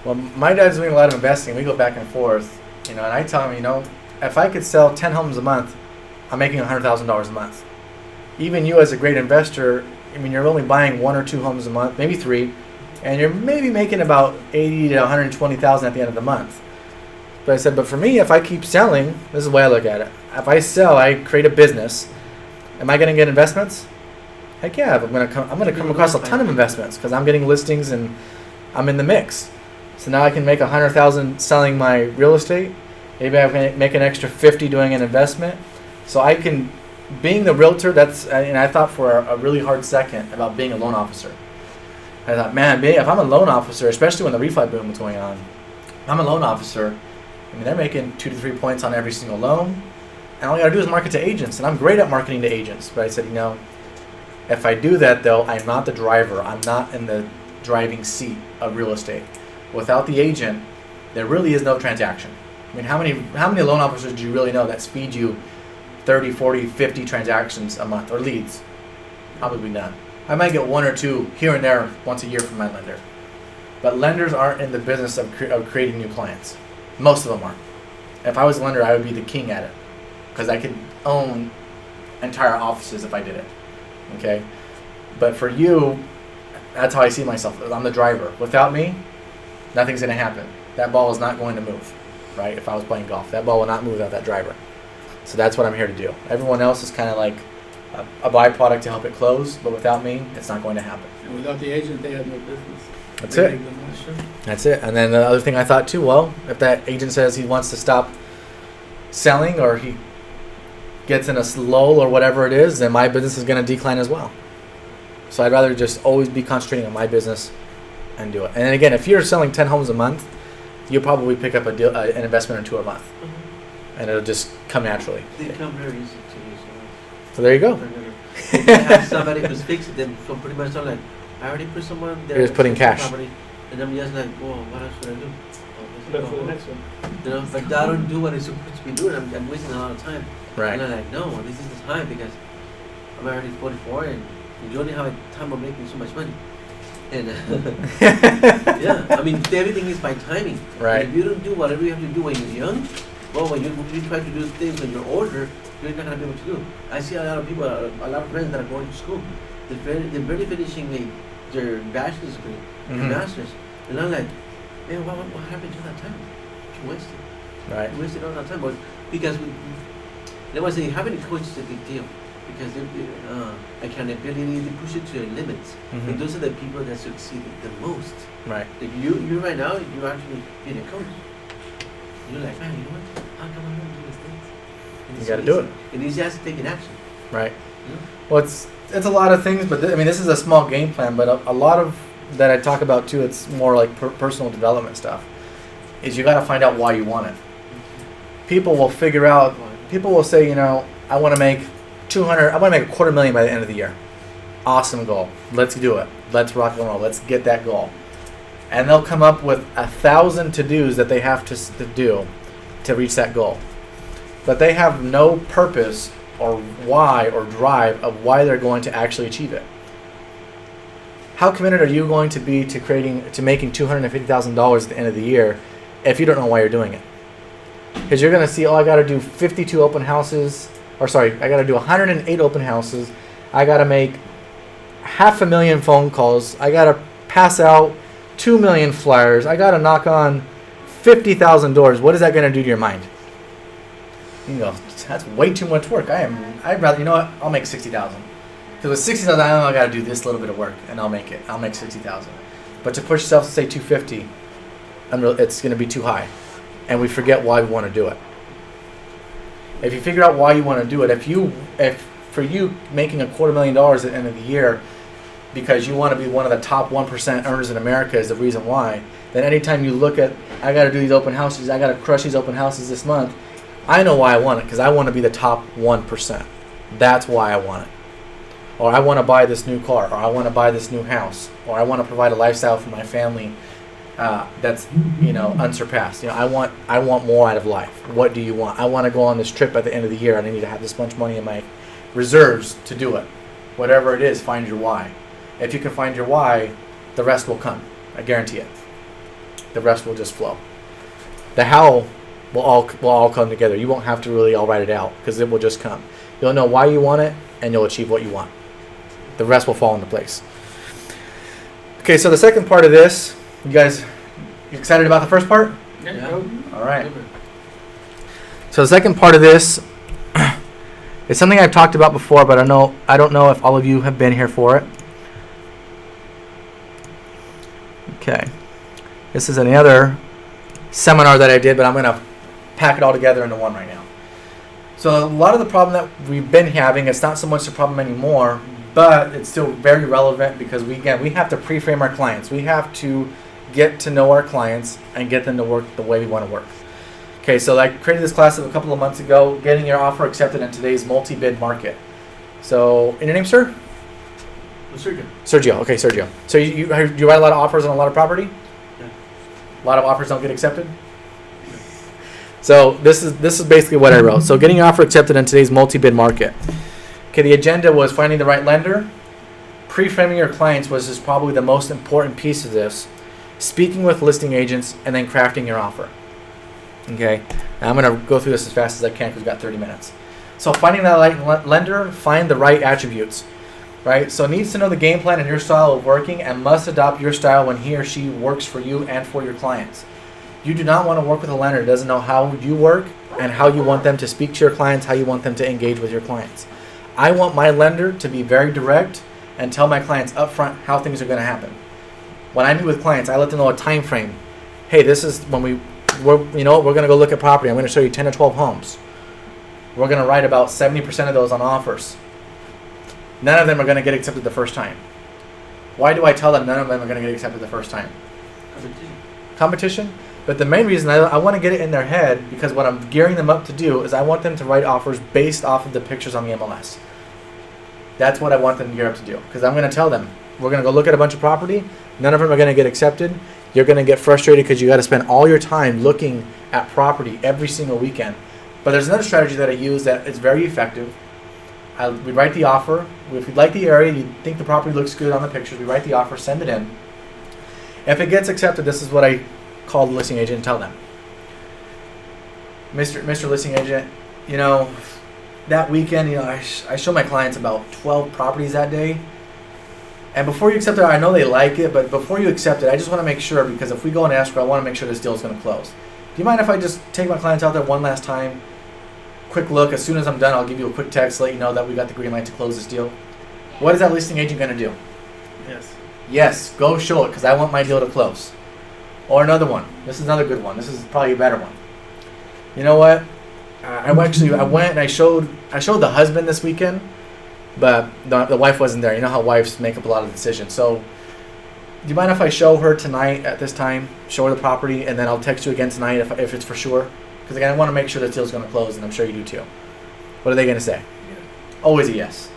S1: Well, my dad's doing a lot of investing. We go back and forth, and I tell him, if I could sell 10 homes a month, I'm making $100,000 a month. Even you as a great investor, you're only buying 1 or 2 homes a month, maybe 3, and you're maybe making about $80,000 to $120,000 at the end of the month. But I said, but for me, if I keep selling, this is the way I look at it. If I sell, I create a business. Am I going to get investments? Heck yeah, I'm going to come across a ton of investments because I'm getting listings and I'm in the mix. So now I can make $100,000 selling my real estate. Maybe I can make an extra $50 doing an investment. So I can, being the realtor, and I thought for a really hard second about being a loan officer. I thought, man, if I'm a loan officer, especially when the refi boom was going on, I'm a loan officer. They're making 2 to 3 points on every single loan. And all I got to do is market to agents. And I'm great at marketing to agents. But I said, if I do that, though, I'm not the driver. I'm not in the driving seat of real estate. Without the agent, there really is no transaction. How many loan officers do you really know that feed you 30, 40, 50 transactions a month or leads? Probably none. I might get 1 or 2 here and there once a year from my lender. But lenders aren't in the business of creating new clients. Most of them aren't. If I was a lender, I would be the king at it because I could own entire offices if I did it. Okay? But for you, that's how I see myself. I'm the driver. Without me, nothing's going to happen. That ball is not going to move, right? If I was playing golf, that ball will not move without that driver. So that's what I'm here to do. Everyone else is kind of like a byproduct to help it close, but without me, it's not going to happen.
S5: And without the agent, they have no business.
S1: That's
S5: They
S1: it.
S5: make the money.
S1: That's it. And then the other thing I thought too, well, if that agent says he wants to stop selling or he gets in a lull or whatever it is, then my business is going to decline as well. So I'd rather just always be concentrating on my business and do it. And then again, if you're selling 10 homes a month, you'll probably pick up an investment or 2 a month. And it'll just come naturally.
S4: They come very easy to me.
S1: So there you go.
S4: If I have somebody who's fixed them, so pretty much I'm like, I already put someone there.
S1: You're just putting cash.
S4: Property, and I'm just like, whoa, what else should I do?
S5: But for the next one.
S4: But I don't do what I'm supposed to be doing. I'm wasting a lot of time.
S1: Right.
S4: And I'm like, no, this is the time because I'm already 44 and you only have a time of making so much money. And yeah, everything is by timing.
S1: Right.
S4: And if you don't do whatever you have to do when you're young, well, when you try to do things when you're older, you're not gonna be able to do. I see a lot of people, a lot of friends that are going to school. They're barely finishing their bachelor's degree, their
S1: Mhm.
S4: master's, and I'm like, man, what happened to that time? You wasted.
S1: Right.
S4: You wasted all that time, but because they want to say having a coach is a big deal because accountability, they push it to their limits.
S1: Mhm.
S4: And those are the people that succeed the most.
S1: Right.
S4: Like you right now, you're actually being a coach. You're like, man, you know what? How come I don't do these things? And
S1: You
S4: it's
S1: gotta
S4: so
S1: do
S4: easy.
S1: it.
S4: And it's just taking action.
S1: Right.
S4: You know?
S1: Well, it's a lot of things, but I mean, this is a small game plan. But a lot of that I talk about too. It's more like personal development stuff. Is you got to find out why you want it. People will figure out. People will say, you know, I want to make 200. I want to make $250,000 by the end of the year. Awesome goal. Let's do it. Let's rock and roll. Let's get that goal. And they'll come up with 1,000 to-dos that they have to do to reach that goal. But they have no purpose or why or drive of why they're going to actually achieve it. How committed are you going to be to making $250,000 at the end of the year if you don't know why you're doing it? Because you're going to see, I got to do 52 open houses, I got to do 108 open houses. I got to make 500,000 phone calls. I got to pass out 2 million flyers. I got to knock on 50,000 doors. What is that going to do to your mind? You go, that's way too much work. I'd rather, you know what? I'll make 60,000. Because with 60,000, I know I got to do this little bit of work, and I'll make it. I'll make 60,000. But to push yourself to say 250, it's going to be too high, and we forget why we want to do it. If you figure out why you want to do it, if for you making $250,000 at the end of the year, because you want to be one of the top 1% earners in America is the reason why, then anytime you look at, I got to do these open houses, I got to crush these open houses this month. I know why I want it, because I want to be the top 1%. That's why I want it. Or I want to buy this new car, or I want to buy this new house, or I want to provide a lifestyle for my family that's, unsurpassed. I want more out of life. What do you want? I want to go on this trip at the end of the year, and I need to have this much money in my reserves to do it. Whatever it is, find your why. If you can find your why, the rest will come. I guarantee it. The rest will just flow. The how will all come together. You won't have to really all write it out, because it will just come. You'll know why you want it, and you'll achieve what you want. The rest will fall into place. Okay, so the second part of this, you guys excited about the first part?
S4: Yeah.
S1: All right. So the second part of this is something I've talked about before, but I don't know if all of you have been here for it. Okay. This is another seminar that I did, but I'm going to pack it all together into one right now. So a lot of the problem that we've been having, it's not so much a problem anymore, but it's still very relevant because we have to pre-frame our clients. We have to get to know our clients and get them to work the way we want to work. Okay, so I created this class a couple of months ago, getting your offer accepted in today's multi-bid market. So, and your name, sir?
S4: Sergio.
S1: Sergio. Okay, Sergio. So you write a lot of offers on a lot of property?
S4: Yeah.
S1: A lot of offers don't get accepted? So this is basically what I wrote. So getting your offer accepted in today's multi-bid market. Okay, the agenda was finding the right lender. Pre-framing your clients was just probably the most important piece of this. Speaking with listing agents and then crafting your offer. Okay, now I'm going to go through this as fast as I can because we've got 30 minutes. So finding that right lender, find the right attributes. Right, so needs to know the game plan and your style of working and must adopt your style when he or she works for you and for your clients. You do not want to work with a lender that doesn't know how you work and how you want them to speak to your clients, how you want them to engage with your clients. I want my lender to be very direct and tell my clients up front how things are going to happen. When I meet with clients, I let them know a time frame. Hey, this is when we're going to go look at property. I'm going to show you 10 to 12 homes. We're going to write about 70% of those on offers. None of them are going to get accepted the first time. Why do I tell them none of them are going to get accepted the first time? Competition? But the main reason I want to get it in their head, because what I'm gearing them up to do is I want them to write offers based off of the pictures on the MLS. That's what I want them to gear up to do. Because I'm going to tell them, we're going to go look at a bunch of property. None of them are going to get accepted. You're going to get frustrated because you got to spend all your time looking at property every single weekend. But there's another strategy that I use that is very effective. We write the offer. If we like the area, you think the property looks good on the pictures, we write the offer, send it in. If it gets accepted, this is what I call the listing agent and tell them. Mr. Listing Agent, that weekend, I show my clients about 12 properties that day. And before you accept it, I know they like it, but before you accept it, I just want to make sure, because if we go in escrow, I want to make sure this deal is going to close. Do you mind if I just take my clients out there one last time? Quick look. As soon as I'm done, I'll give you a quick text, let you know that we got the green light to close this deal. What is that listing agent going to do?
S5: Yes.
S1: Yes, go show it, because I want my deal to close. Or another one. This is another good one. This is probably a better one. You know what? I went and I showed the husband this weekend, but the wife wasn't there. You know how wives make up a lot of decisions. So, do you mind if I show her tonight at this time? Show her the property, and then I'll text you again tonight if it's for sure. Because again, I want to make sure the deal's going to close, and I'm sure you do too. What are they going to say? Always a yes.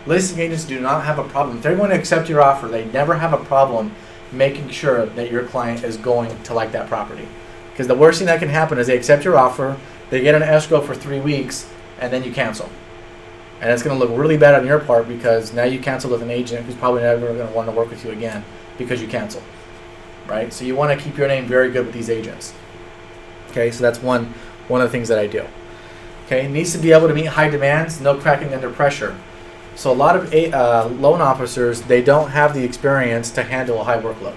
S1: Listing agents do not have a problem. If they're going to accept your offer, they never have a problem making sure that your client is going to like that property. Because the worst thing that can happen is they accept your offer, they get an escrow for 3 weeks, and then you cancel. And it's going to look really bad on your part because now you canceled with an agent who's probably never going to want to work with you again because you canceled. Right? So you want to keep your name very good with these agents. Okay, so that's one of the things that I do. Okay, needs to be able to meet high demands, no cracking under pressure. So a lot of loan officers, they don't have the experience to handle a high workload.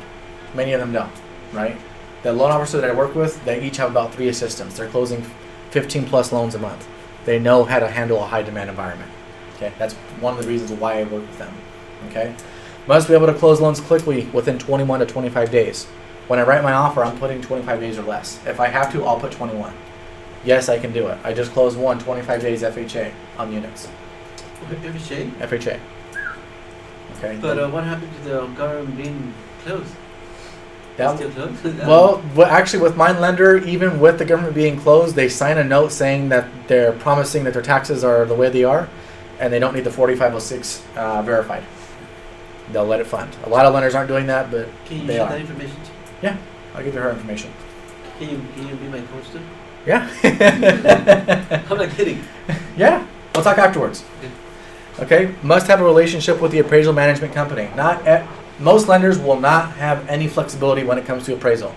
S1: Many of them don't, right? The loan officer that I work with, they each have about 3 assistants. They're closing 15 plus loans a month. They know how to handle a high demand environment. Okay, that's one of the reasons why I work with them. Okay, must be able to close loans quickly within 21 to 25 days. When I write my offer, I'm putting 25 days or less. If I have to, I'll put 21. Yes, I can do it. I just closed 25 days FHA on units.
S4: FHA?
S1: FHA. Okay.
S4: But what happened to the government being closed?
S1: That,
S4: Still closed?
S1: well, actually, with my lender, even with the government being closed, they sign a note saying that they're promising that their taxes are the way they are, and they don't need the 4506 verified. They'll let it fund. A lot of lenders aren't doing that, but
S4: Can you
S1: they
S4: share
S1: are.
S4: that information?
S1: Yeah, I'll give you her information.
S4: Can you be my coach too?
S1: Yeah.
S4: I'm not kidding.
S1: Yeah, we'll talk afterwards. Okay, must have a relationship with the appraisal management company. Most lenders will not have any flexibility when it comes to appraisal.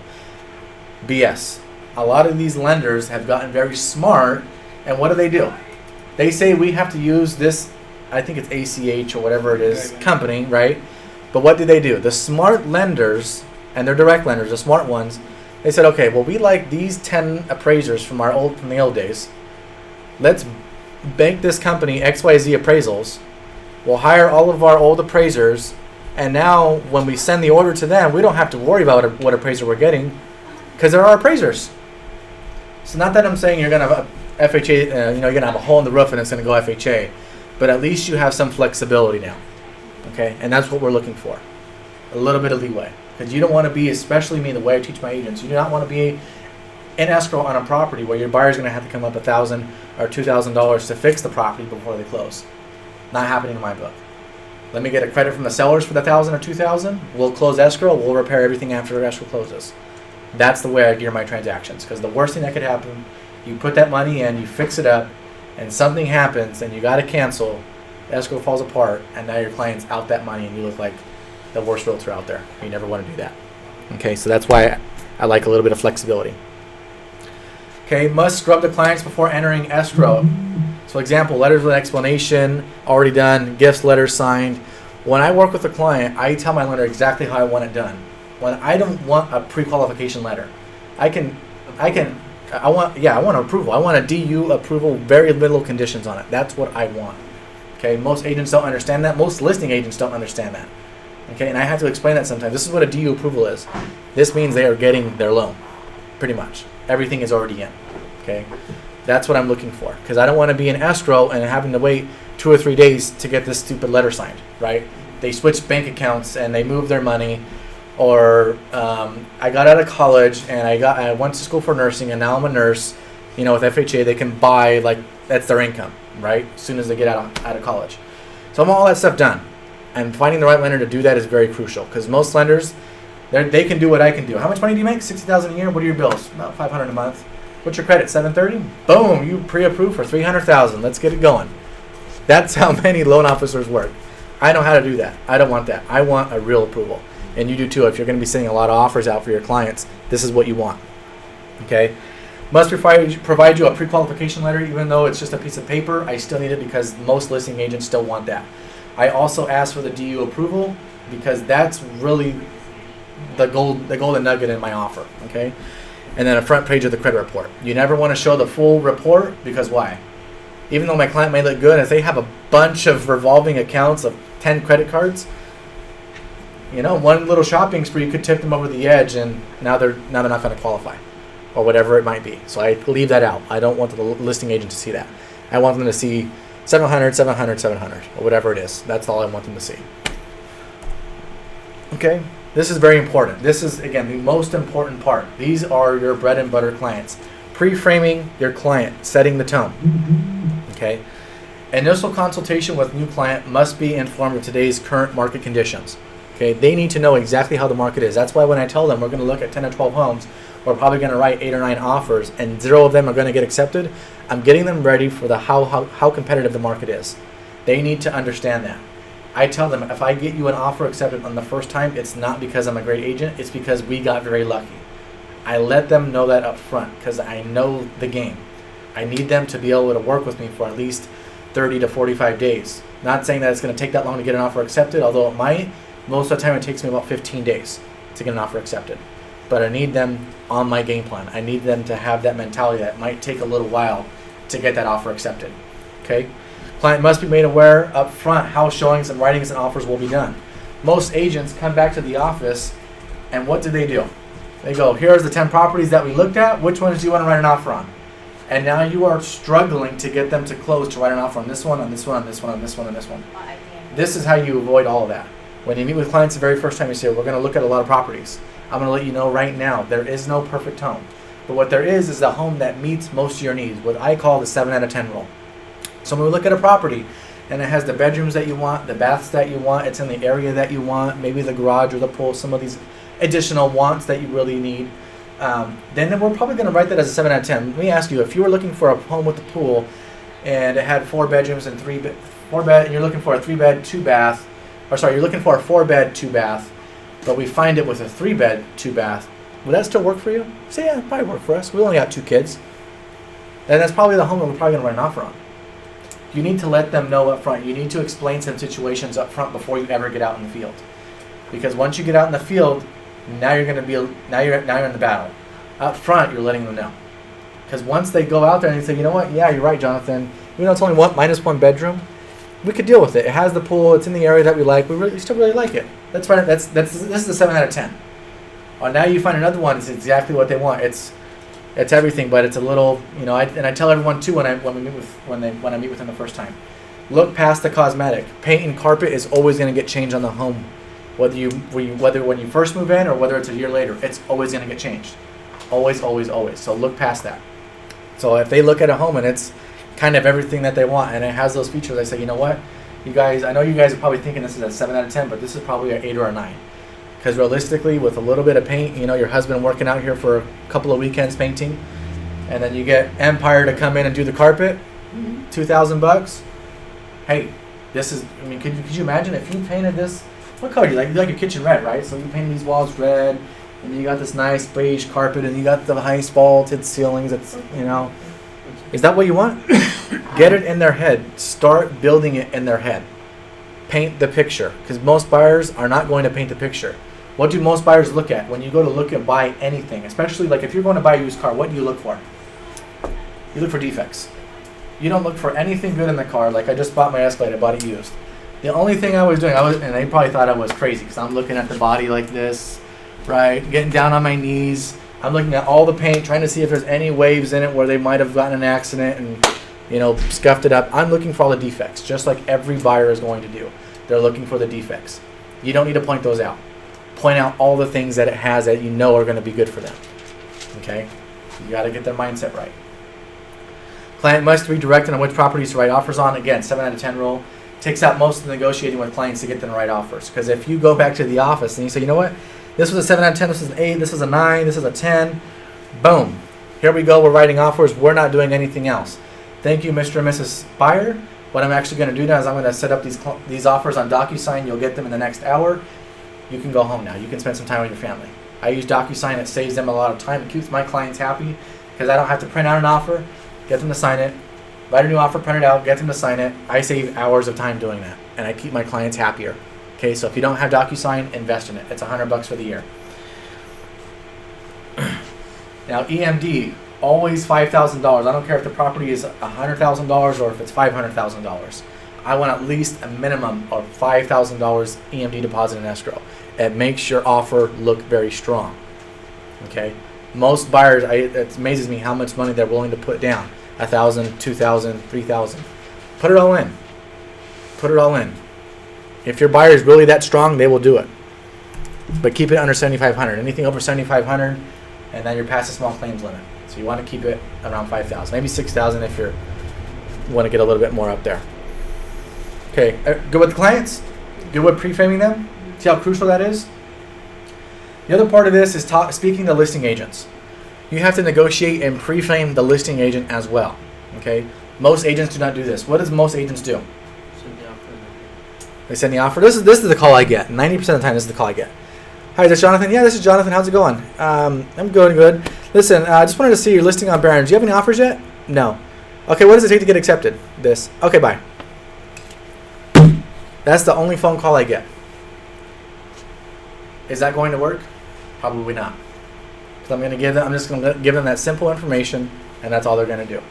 S1: BS. A lot of these lenders have gotten very smart, and what do? They say we have to use this, I think it's ACH or whatever it is, company, right? But what do? The smart lenders, and they're direct lenders, the smart ones, they said, okay, well, we like these 10 appraisers from the old days. Let's bank this company XYZ Appraisals. We'll hire all of our old appraisers, and now when we send the order to them, we don't have to worry about what appraiser we're getting because they're our appraisers. So not that I'm saying you're going to have a FHA, you're going to have a hole in the roof and it's going to go FHA, but at least you have some flexibility now. Okay, and that's what we're looking for. A little bit of leeway. Because you don't want to be, especially me, the way I teach my agents, you do not want to be in escrow on a property where your buyer's going to have to come up $1,000 or $2,000 to fix the property before they close. Not happening in my book. Let me get a credit from the sellers for the $1,000 or $2,000. We'll close escrow. We'll repair everything after escrow closes. That's the way I gear my transactions. Because the worst thing that could happen, you put that money in, you fix it up, and something happens, and you got to cancel. Escrow falls apart, and now your client's out that money, and you look like the worst realtor out there. You never want to do that. Okay, so that's why I like a little bit of flexibility. Okay, must scrub the clients before entering escrow. So example, letters with explanation, already done, gifts letters signed. When I work with a client, I tell my lender exactly how I want it done. When I don't want a pre-qualification letter, I want approval. I want a DU approval, very little conditions on it. That's what I want. Okay, most agents don't understand that. Most listing agents don't understand that. Okay, and I have to explain that sometimes. This is what a DU approval is. This means they are getting their loan, pretty much. Everything is already in. Okay, that's what I'm looking for, because I don't want to be in escrow and having to wait 2 or 3 days to get this stupid letter signed. Right? They switch bank accounts and they move their money, or I got out of college and I went to school for nursing and now I'm a nurse. You know, with FHA they can buy, like, that's their income, right? As soon as they get out of college. So I'm all that stuff done. And finding the right lender to do that is very crucial, because most lenders, they can do what I can do. How much money do you make? $60,000 a year. What are your bills? About $500 a month. What's your credit? 730. Boom! You pre-approved for $300,000. Let's get it going. That's how many loan officers work. I know how to do that. I don't want that. I want a real approval, and you do too. If you're going to be sending a lot of offers out for your clients, this is what you want. Okay. Must provide you a pre-qualification letter, even though it's just a piece of paper. I still need it because most listing agents still want that. I also ask for the DU approval because that's really the golden nugget in my offer. Okay, and then a front page of the credit report. You never want to show the full report because why? Even though my client may look good, if they have a bunch of revolving accounts of 10 credit cards, one little shopping spree could tip them over the edge, and now they're not going to qualify, or whatever it might be. So I leave that out. I don't want the listing agent to see that. I want them to see 700, 700, 700, or whatever it is. That's all I want them to see. Okay, this is very important. This is, again, the most important part. These are your bread and butter clients. Pre-framing your client, setting the tone. Okay, initial consultation with new client must be informed of today's current market conditions. Okay, they need to know exactly how the market is. That's why when I tell them we're going to look at 10 or 12 homes, we're probably going to write 8 or 9 offers, and 0 of them are going to get accepted. I'm getting them ready for the how competitive the market is. They need to understand that. I tell them, if I get you an offer accepted on the first time, it's not because I'm a great agent, it's because we got very lucky. I let them know that up front because I know the game. I need them to be able to work with me for at least 30 to 45 days. Not saying that it's going to take that long to get an offer accepted, although it might. Most of the time it takes me about 15 days to get an offer accepted. But I need them on my game plan. I need them to have that mentality that it might take a little while to get that offer accepted. Okay? Client must be made aware up front how showings and writings and offers will be done. Most agents come back to the office, and what do? They go, here's the 10 properties that we looked at. Which ones do you want to write an offer on? And now you are struggling to get them to close to write an offer on this one, on this one, on this one, on this one, on this one. This is how you avoid all of that. When you meet with clients the very first time, you say, we're going to look at a lot of properties. I'm going to let you know right now, there is no perfect home. But what there is a home that meets most of your needs, what I call the 7 out of 10 rule. So when we look at a property, and it has the bedrooms that you want, the baths that you want, it's in the area that you want, maybe the garage or the pool, some of these additional wants that you really need, then we're probably going to write that as a 7 out of 10. Let me ask you, if you were looking for a home with a pool, and it had 4 bedrooms and 4 bed, and you're looking for a 3-bed, 2-bath, you're looking for a 4-bed, 2-bath, but we find it with a 3-bed, 2-bath, would that still work for you? Say, yeah, it'd probably work for us. We only got 2 kids. And that's probably the home that we're probably going to write an offer on. You need to let them know up front. You need to explain some situations up front before you ever get out in the field. Because once you get out in the field, now you're in the battle. Up front, you're letting them know. Because once they go out there and they say, you know what, yeah, you're right, Jonathan. Even though it's only -1 bedroom, we could deal with it. It has the pool. It's in the area that we like. We still really like it. That's fine. This is a 7 out of 10. Or now you find another one. It's exactly what they want. It's everything, but it's a little, I tell everyone too when I meet with them the first time. Look past the cosmetic. Paint and carpet is always going to get changed on the home, whether when you first move in or whether it's a year later. It's always going to get changed. Always, always, always. So look past that. So if they look at a home and it's kind of everything that they want and it has those features, I say, you know what, you guys, I know you guys are probably thinking this is a 7 out of 10, but this is probably an 8 or a 9. Because realistically, with a little bit of paint, your husband working out here for a couple of weekends painting, and then you get Empire to come in and do the carpet, $2,000. Hey, this is, could you imagine if you painted this? What color do you like? You like your kitchen red, right? So you painted these walls red, and you got this nice beige carpet, and you got the nice vaulted ceilings. It's, is that what you want? Get it in their head. Start building it in their head. Paint the picture, because most buyers are not going to paint the picture. What do most buyers look at when you go to look and buy anything? Especially like if you're going to buy a used car, what do you look for? You look for defects. You don't look for anything good in the car. Like I just bought my Escalade, I bought it used. The only thing I was doing, and they probably thought I was crazy because I'm looking at the body like this, right? Getting down on my knees. I'm looking at all the paint, trying to see if there's any waves in it where they might have gotten an accident and, scuffed it up. I'm looking for all the defects, just like every buyer is going to do. They're looking for the defects. You don't need to point those out. Point out all the things that it has that are going to be good for them. Okay? You got to get their mindset right. Client must be directed on which properties to write offers on. Again, 7 out of 10 rule. Takes out most of the negotiating with clients to get them the right offers. Because if you go back to the office and you say, you know what? This was a 7 out of 10, this is an 8, this is a 9, this is a 10. Boom. Here we go. We're writing offers. We're not doing anything else. Thank you, Mr. and Mrs. Buyer. What I'm actually going to do now is I'm going to set up these offers on DocuSign. You'll get them in the next hour. You can go home now. You can spend some time with your family. I use DocuSign. It saves them a lot of time. It keeps my clients happy. because I don't have to print out an offer, get them to sign it, write a new offer, print it out, get them to sign it. I save hours of time doing that, and I keep my clients happier. Okay, so if you don't have DocuSign, invest in it. It's $100 for the year. Now EMD, always $5,000. I don't care if the property is $100,000 or if it's $500,000. I want at least a minimum of $5,000 EMD deposit in escrow. It makes your offer look very strong. Okay, most buyers, it amazes me how much money they're willing to put down. $1,000, $2,000, $3,000. Put it all in. Put it all in. If your buyer is really that strong, they will do it. But keep it under $7,500. Anything over $7,500, and then you're past the small claims limit. So you want to keep it around $5,000, maybe $6,000 if you want to get a little bit more up there. Okay, good with clients. Good with pre-framing them. See how crucial that is. The other part of this is speaking to listing agents. You have to negotiate and pre-frame the listing agent as well. Okay, most agents do not do this. What does most agents do?
S4: Send the offer.
S1: They send the offer. This is the call I get. 90% of the time, this is the call I get. Hi, is this Jonathan? Yeah, this is Jonathan. How's it going? I'm going good. Listen, I just wanted to see your listing on Barron's. Do you have any offers yet? No. Okay, what does it take to get accepted? This. Okay, bye. That's the only phone call I get. Is that going to work? Probably not. So I'm just going to give them that simple information, and that's all they're going to do.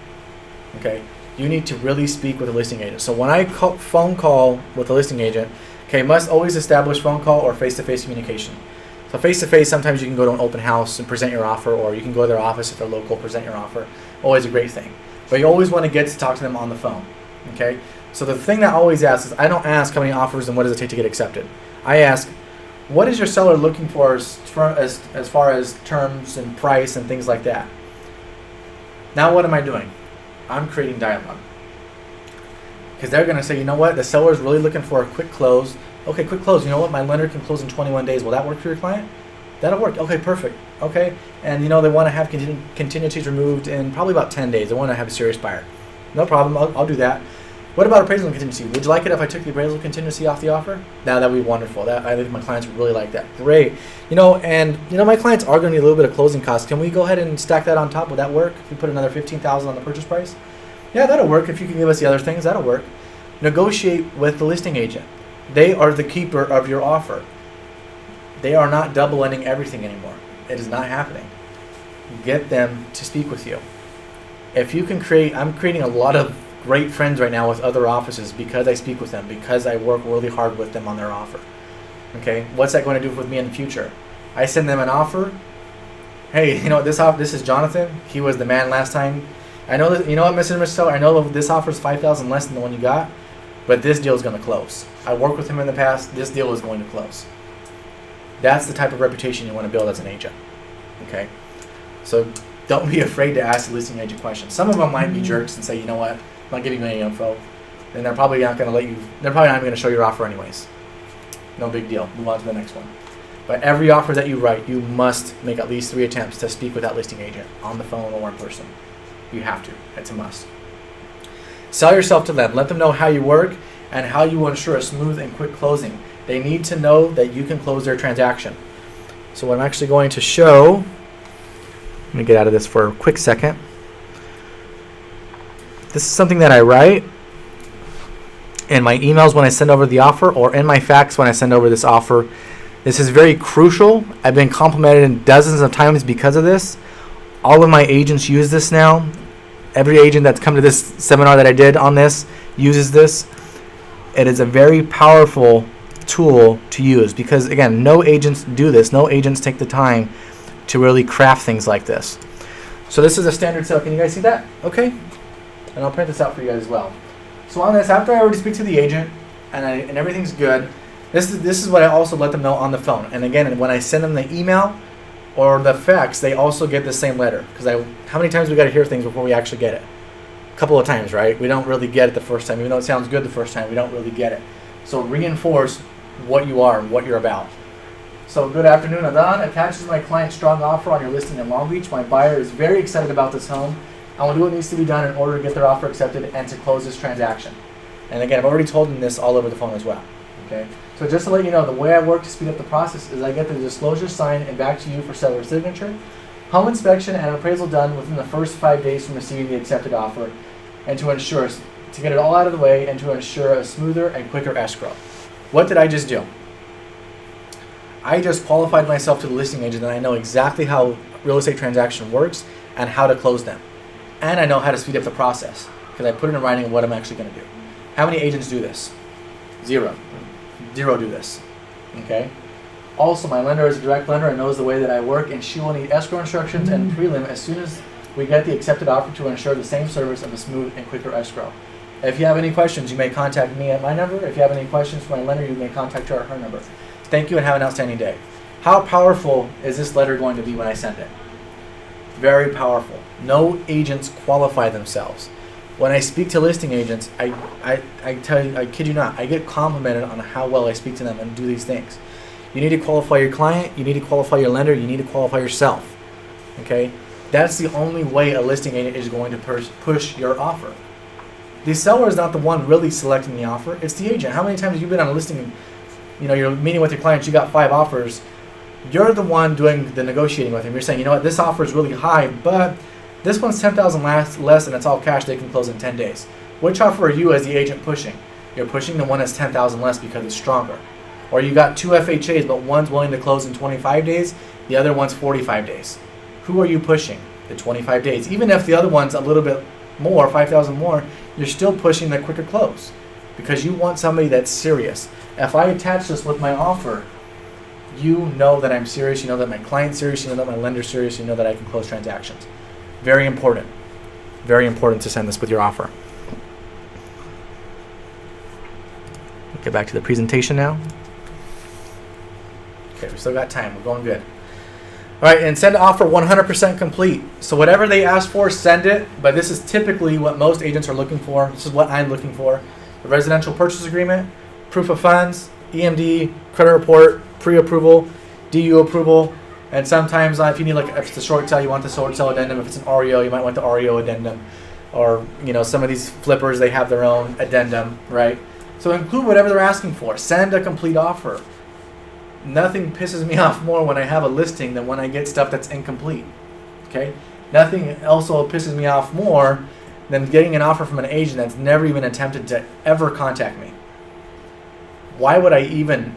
S1: Okay? You need to really speak with a listing agent. So when I phone call with a listing agent, okay, must always establish phone call or face-to-face communication. So face-to-face, sometimes you can go to an open house and present your offer, or you can go to their office if they're local, present your offer. Always a great thing. But you always want to get to talk to them on the phone. Okay? So the thing that I always ask is, I don't ask how many offers and what does it take to get accepted. I ask, what is your seller looking for as far as terms and price and things like that? Now what am I doing? I'm creating dialogue. Because they're going to say, you know what, the seller's really looking for a quick close. Okay, quick close. You know what, my lender can close in 21 days. Will that work for your client? That'll work. Okay, perfect. Okay, and you know they want to have contingencies removed in probably about 10 days. They want to have a serious buyer. No problem, I'll do that. What about appraisal contingency? Would you like it if I took the appraisal contingency off the offer? Now that would be wonderful. I think my clients would really like that. Great. My clients are going to need a little bit of closing costs. Can we go ahead and stack that on top? Would that work? If we put another $15,000 on the purchase price? Yeah, that'll work. If you can give us the other things, that'll work. Negotiate with the listing agent. They are the keeper of your offer. They are not double-ending everything anymore. It is not happening. Get them to speak with you. If you can I'm creating a lot of great friends right now with other offices because I speak with them, because I work really hard with them on their offer. Okay, what's that going to do with me in the future? I send them an offer. Hey, this is Jonathan. He was the man last time. I know that, Mr. and Mr. Seller, I know this offer is $5,000 less than the one you got, but this deal is going to close. I worked with him in the past. This deal is going to close. That's the type of reputation you want to build as an agent. Okay, so don't be afraid to ask the listing agent questions. Some of them might be jerks and say, you know what, I'm not giving you any info. Then they're probably not going to they're probably not even going to show your offer anyways. No big deal. Move on to the next one. But every offer that you write, you must make at least 3 attempts to speak with that listing agent on the phone or in person. You have to. It's a must. Sell yourself to them. Let them know how you work and how you will ensure a smooth and quick closing. They need to know that you can close their transaction. So what I'm actually going to show, let me get out of this for a quick second. This is something that I write in my emails when I send over the offer, or in my fax when I send over this offer. This is very crucial. I've been complimented dozens of times because of this. All of my agents use this now. Every agent that's come to this seminar that I did on this uses this. It is a very powerful tool to use because, again, no agents do this. No agents take the time to really craft things like this. So this is a standard sale. Can you guys see that? Okay. And I'll print this out for you guys as well. So on this, after I already speak to the agent and everything's good, this is what I also let them know on the phone. And again, when I send them the email or the fax, they also get the same letter. Because how many times we got to hear things before we actually get it? A couple of times, right? We don't really get it the first time. Even though it sounds good the first time, we don't really get it. So reinforce what you are and what you're about. So good afternoon, Adan. Attached to my client's strong offer on your listing in Long Beach. My buyer is very excited about this home. I will do what needs to be done in order to get their offer accepted and to close this transaction. And again, I've already told them this all over the phone as well. Okay. So just to let you know, the way I work to speed up the process is I get the disclosure signed and back to you for seller signature. home inspection and appraisal done within the first 5 days from receiving the accepted offer, and to get it all out of the way and to ensure a smoother and quicker escrow. What did I just do? I just qualified myself to the listing agent, and I know exactly how real estate transaction works and how to close them. And I know how to speed up the process because I put it in writing of what I'm actually going to do. How many agents do this? Zero. Zero do this. Okay? Also, my lender is a direct lender and knows the way that I work, and she will need escrow instructions and prelim as soon as we get the accepted offer to ensure the same service of a smooth and quicker escrow. If you have any questions, you may contact me at my number. If you have any questions for my lender, you may contact her at her number. Thank you and have an outstanding day. How powerful is this letter going to be when I send it? Very powerful. No agents qualify themselves. When I speak to listing agents, I tell you, I kid you not, I get complimented on how well I speak to them and do these things. You need to qualify your client, you need to qualify your lender, you need to qualify yourself. Okay? That's the only way a listing agent is going to push your offer. The seller is not the one really selecting the offer, it's the agent. How many times have you been on a listing and you're meeting with your clients, you got 5 offers, you're the one doing the negotiating with them. You're saying, you know what, this offer is really high, but this one's $10,000 less and it's all cash, they can close in 10 days. Which offer are you as the agent pushing? You're pushing the one that's $10,000 less because it's stronger. Or you got 2 FHAs, but one's willing to close in 25 days, the other one's 45 days. Who are you pushing? The 25 days. Even if the other one's a little bit more, 5,000 more, you're still pushing the quicker close because you want somebody that's serious. If I attach this with my offer, you know that I'm serious, you know that my client's serious, you know that my lender's serious, you know that I can close transactions. Very important. Very important to send this with your offer. Get back to the presentation now. Okay, we still got time. We're going good. All right, and send offer 100% complete. So whatever they ask for, send it. But this is typically what most agents are looking for. This is what I'm looking for. The residential purchase agreement, proof of funds, EMD, credit report, pre-approval, DU approval, and sometimes if you need, like, if it's a short sale, you want the short sale addendum. If it's an REO, you might want the REO addendum. Or, some of these flippers, they have their own addendum, right? So include whatever they're asking for. Send a complete offer. Nothing pisses me off more when I have a listing than when I get stuff that's incomplete. Okay? Nothing also pisses me off more than getting an offer from an agent that's never even attempted to ever contact me. Why would I even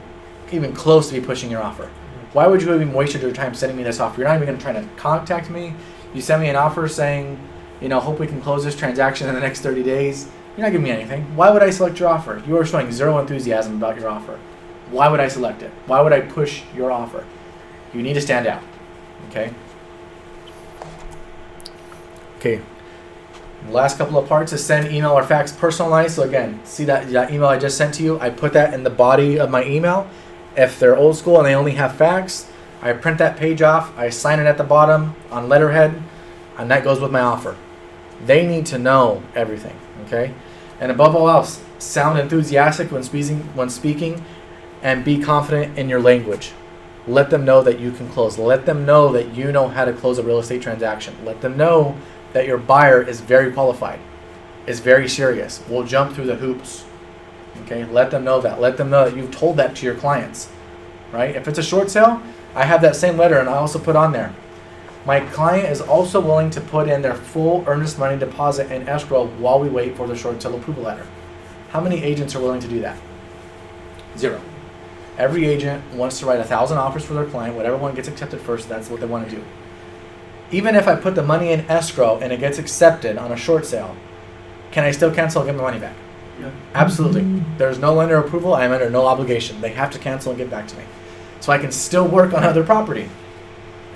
S1: close to be pushing your offer? Why would you even waste your time sending me this offer? You're not even going to try to contact me. You send me an offer saying, hope we can close this transaction in the next 30 days. You're not giving me anything. Why would I select your offer? You are showing zero enthusiasm about your offer. Why would I select it? Why would I push your offer? You need to stand out. Okay? Okay. The last couple of parts is send, email, or fax personalized. So again, see that email I just sent to you? I put that in the body of my email. If they're old school and they only have fax, I print that page off, I sign it at the bottom on letterhead, and that goes with my offer. They need to know everything, okay? And above all else, sound enthusiastic when speaking, and be confident in your language. Let them know that you can close. Let them know that you know how to close a real estate transaction. Let them know that your buyer is very qualified, is very serious, will jump through the hoops. Okay, let them know that. Let them know that you've told that to your clients, right? If it's a short sale, I have that same letter, and I also put on there, my client is also willing to put in their full earnest money deposit in escrow while we wait for the short sale approval letter. How many agents are willing to do that? Zero. Every agent wants to write 1,000 offers for their client. Whatever one gets accepted first, that's what they want to do. Even if I put the money in escrow and it gets accepted on a short sale, can I still cancel and get my money back?
S5: Yeah.
S1: Absolutely. There's no lender approval. I am under no obligation. They have to cancel and get back to me. So I can still work on other property.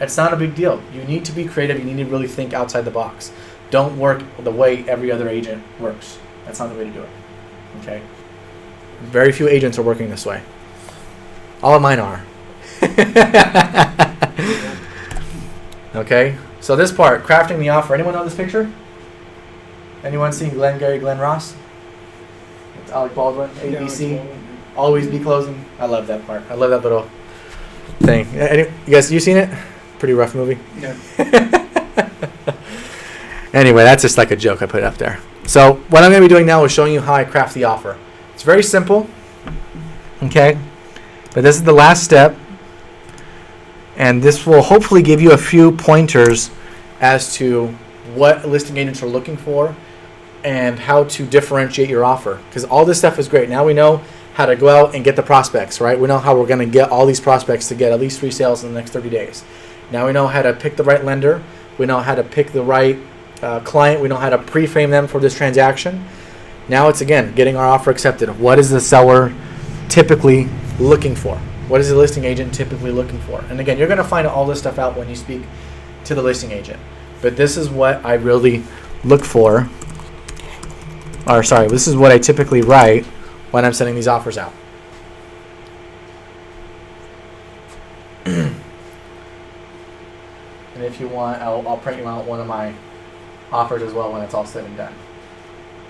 S1: It's not a big deal. You need to be creative. You need to really think outside the box. Don't work the way every other agent works. That's not the way to do it. Okay? Very few agents are working this way. All of mine are. Okay? So this part, crafting the offer. Anyone know this picture? Anyone seen Glenn Ross? It's Alec Baldwin, ABC. Always be closing. I love that part. I love that little thing. You seen it? Pretty rough movie.
S5: Yeah.
S1: Anyway, that's just like a joke I put up there. So what I'm going to be doing now is showing you how I craft the offer. It's very simple. Okay? But this is the last step. And this will hopefully give you a few pointers as to what listing agents are looking for and how to differentiate your offer. Because all this stuff is great. Now we know how to go out and get the prospects, right? We know how we're going to get all these prospects to get at least 3 sales in the next 30 days. Now we know how to pick the right lender. We know how to pick the right client. We know how to pre-frame them for this transaction. Now it's, again, getting our offer accepted. What is the seller typically looking for? What is the listing agent typically looking for? And again, you're going to find all this stuff out when you speak to the listing agent. But this is what I really look for. Or sorry, this is what I typically write when I'm sending these offers out. And if you want, I'll print you out one of my offers as well when it's all said and done.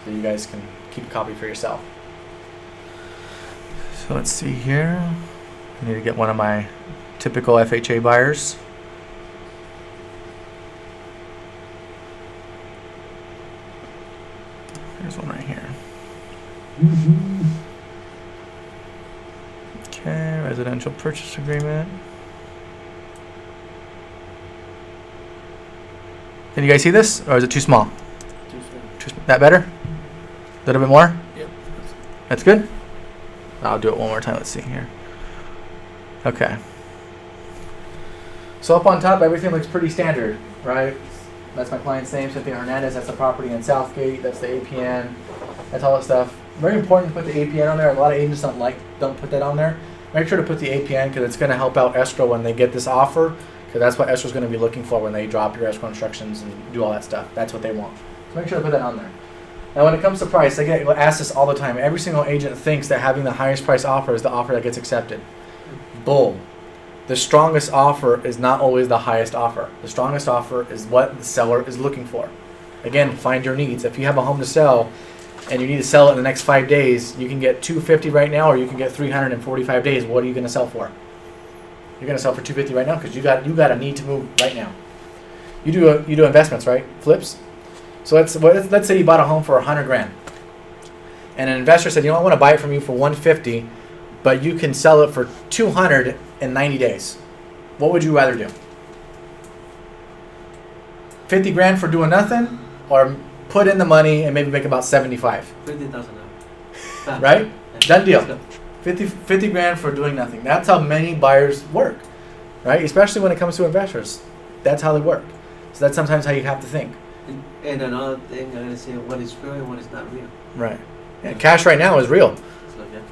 S1: So you guys can keep a copy for yourself. So let's see here. I need to get one of my typical FHA buyers. There's one right here. Okay, residential purchase agreement. Can you guys see this, or is it too small? That better? A little bit more?
S5: Yep.
S1: That's good? I'll do it one more time. Let's see here. Okay. So up on top, everything looks pretty standard, right? That's my client's name, Cynthia Hernandez. That's the property in Southgate. That's the APN. That's all that stuff. Very important to put the APN on there. A lot of agents don't put that on there. Make sure to put the APN because it's going to help out escrow when they get this offer. Because that's what escrow is going to be looking for when they drop your escrow instructions and do all that stuff. That's what they want. So make sure to put that on there. Now when it comes to price, I get asked this all the time. Every single agent thinks that having the highest price offer is the offer that gets accepted. Bull. The strongest offer is not always the highest offer. The strongest offer is what the seller is looking for. Again, find your needs. If you have a home to sell and you need to sell it in the next 5 days, you can get $250 right now or you can get $300 in 45 days. What are you going to sell for? You're going to sell for $250 right now because you got a need to move right now. You do investments, right? Flips. So let's say you bought a home for $100,000, and an investor said, you know, I want to buy it from you for $150, but you can sell it for $200 in 90 days. What would you rather do? $50,000 for doing nothing, or put in the money and maybe make about $75,000?
S4: $50,000.
S1: Right? Done deal.
S4: Let's go.
S1: $50,000 for doing nothing. That's how many buyers work, right? Especially when it comes to investors. That's how they work. So that's sometimes how you have to think.
S4: And another thing, I'm gonna say what is real and what is not real.
S1: Right. Yeah, cash right now is real.
S4: So yeah.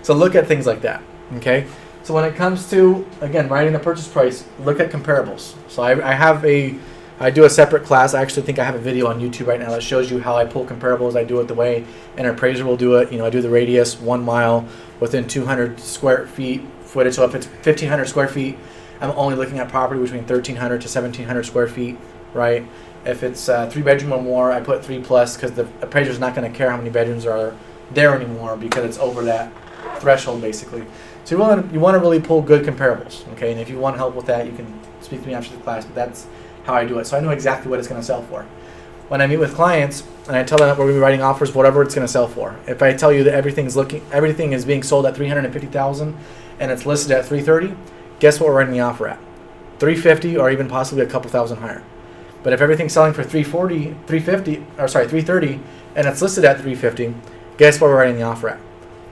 S1: So look at things like that. Okay. So when it comes to, again, writing the purchase price, look at comparables. So I do a separate class. I actually think I have a video on YouTube right now that shows you how I pull comparables. I do it the way an appraiser will do it. You know, I do the radius 1 mile within 200 square feet footage. So if it's 1,500 square feet, I'm only looking at property between 1,300 to 1,700 square feet, right? If it's 3 bedroom or more, I put 3 plus because the appraiser's not going to care how many bedrooms are there anymore because it's over that threshold basically. So you want to really pull good comparables, okay? And if you want help with that, you can speak to me after the class, but that's how I do it. So I know exactly what it's going to sell for. When I meet with clients and I tell them that we're going to be writing offers, whatever it's going to sell for. If I tell you that everything is being sold at $350,000 and it's listed at $330,000, guess what we're writing the offer at? $350,000 or even possibly a couple thousand higher. But if everything's selling for $330,000 and it's listed at $350,000, guess what we're writing the offer at?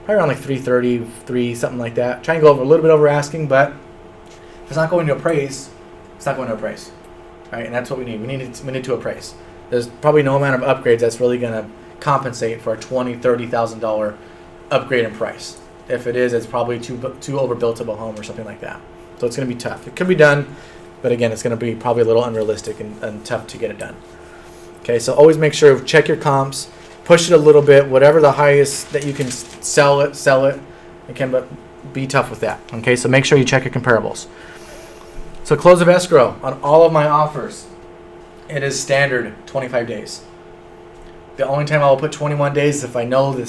S1: Probably around like $330,000, something like that. Try and go over a little bit over asking, but if it's not going to appraise, it's not going to appraise, right? And that's what we need. We need to appraise. There's probably no amount of upgrades that's really going to compensate for a $20,000, $30,000 upgrade in price. If it is, it's probably too overbuilt of a home or something like that. So it's going to be tough. It could be done, but again, it's going to be probably a little unrealistic and tough to get it done. Okay, so always make sure, check your comps, push it a little bit, whatever the highest that you can sell it. Again, but be tough with that. Okay, so make sure you check your comparables. So close of escrow on all of my offers, it is standard 25 days. The only time I will put 21 days is if I know the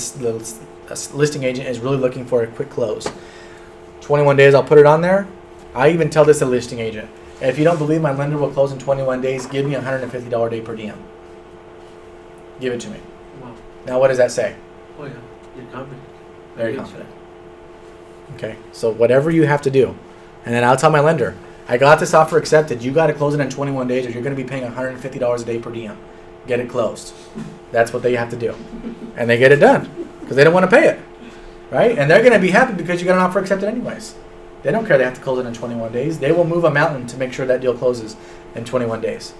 S1: listing agent is really looking for a quick close. 21 days, I'll put it on there. I even tell this to the listing agent. If you don't believe my lender will close in 21 days, give me a $150 day per diem. Give it to me.
S4: Wow.
S1: Now what does that say?
S4: Oh yeah. You're confident.
S1: Very confident. Okay, so whatever you have to do, and then I'll tell my lender, I got this offer accepted. You got to close it in 21 days, or you're going to be paying $150 a day per diem. Get it closed. That's what they have to do, and they get it done because they don't want to pay it, right? And they're going to be happy because you got an offer accepted anyways. They don't care they have to close it in 21 days. They will move a mountain to make sure that deal closes in 21 days.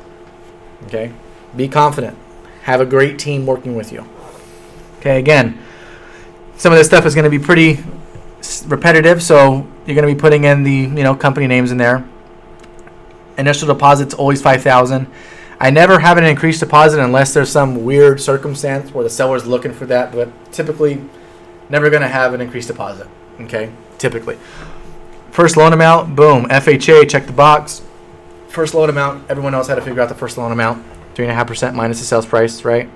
S1: Okay, be confident. Have a great team working with you. Okay, again, some of this stuff is going to be pretty repetitive, so you're going to be putting in the company names in there. Initial deposit's always $5,000. I never have an increased deposit unless there's some weird circumstance where the seller's looking for that, but typically never going to have an increased deposit. Okay, typically. First loan amount, boom, FHA, check the box. First loan amount, everyone knows how to figure out the first loan amount. 3.5% minus the sales price, right?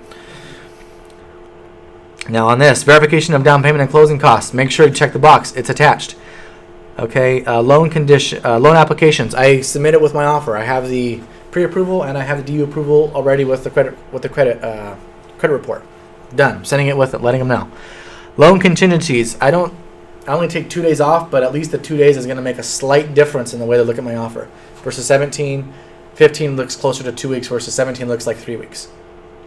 S1: Now on this, verification of down payment and closing costs. Make sure you check the box. It's attached. Okay, loan applications. I submit it with my offer. I have the pre-approval and I have the DU approval already with the credit report. Done. Sending it with it, letting them know. Loan contingencies. I only take 2 days off, but at least the 2 days is going to make a slight difference in the way they look at my offer. Versus 17, 15 looks closer to 2 weeks versus 17 looks like 3 weeks,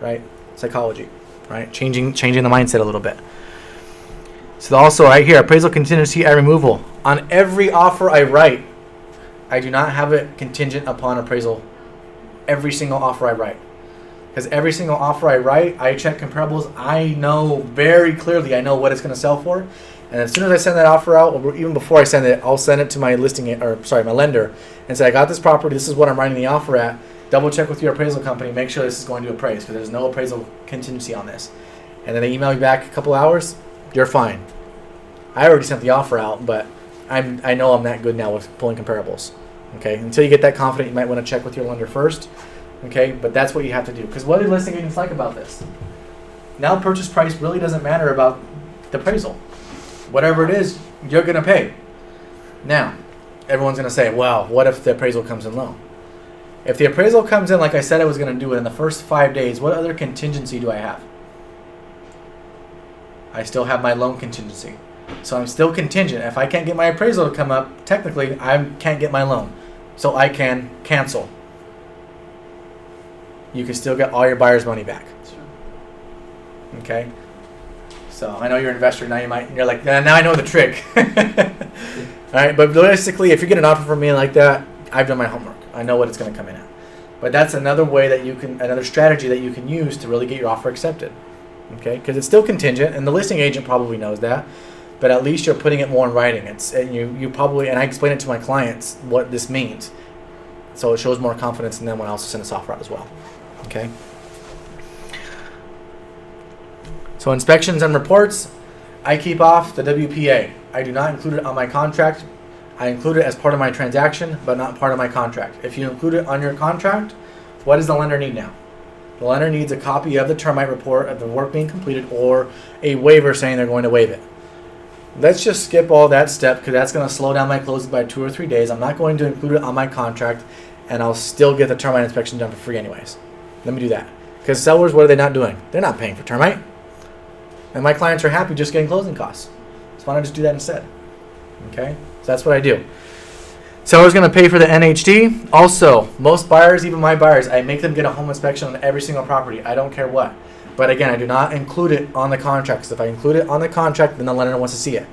S1: right? Psychology, right? Changing the mindset a little bit. So also right here, appraisal contingency and removal. On every offer I write, I do not have it contingent upon appraisal. Every single offer I write. Because every single offer I write, I check comparables. I know very clearly, I know what it's going to sell for. And as soon as I send that offer out, or even before I send it, I'll send it to my my lender and say, I got this property, this is what I'm writing the offer at. Double check with your appraisal company, make sure this is going to appraise, because there's no appraisal contingency on this. And then they email me back a couple hours, you're fine. I already sent the offer out, but I know I'm that good now with pulling comparables. Okay, until you get that confident, you might want to check with your lender first. Okay, but that's what you have to do. Because what do listing agents like about this? Now purchase price really doesn't matter about the appraisal. Whatever it is, you're going to pay. Now, everyone's going to say, well, what if the appraisal comes in low? If the appraisal comes in like I said I was going to do it in the first 5 days, what other contingency do I have? I still have my loan contingency. So I'm still contingent. If I can't get my appraisal to come up, technically I can't get my loan. So I can cancel. You can still get all your buyer's money back. Okay? So I know you're an investor now. You're like, now I know the trick. All right, but realistically, if you get an offer from me like that, I've done my homework. I know what it's going to come in at. But that's another way that another strategy that you can use to really get your offer accepted. Okay, because it's still contingent, and the listing agent probably knows that. But at least you're putting it more in writing. You probably, and I explain it to my clients what this means, so it shows more confidence in them when I also send this offer out as well. Okay. So inspections and reports, I keep off the WPA. I do not include it on my contract. I include it as part of my transaction, but not part of my contract. If you include it on your contract, what does the lender need now? The lender needs a copy of the termite report of the work being completed or a waiver saying they're going to waive it. Let's just skip all that step because that's going to slow down my closing by 2 or 3 days. I'm not going to include it on my contract, and I'll still get the termite inspection done for free anyways. Let me do that. Because sellers, what are they not doing? They're not paying for termite. And my clients are happy just getting closing costs. So why not just do that instead? Okay? So that's what I do. Seller's going to pay for the NHD. Also, most buyers, even my buyers, I make them get a home inspection on every single property. I don't care what. But again, I do not include it on the contract. Because if I include it on the contract, then the lender wants to see it.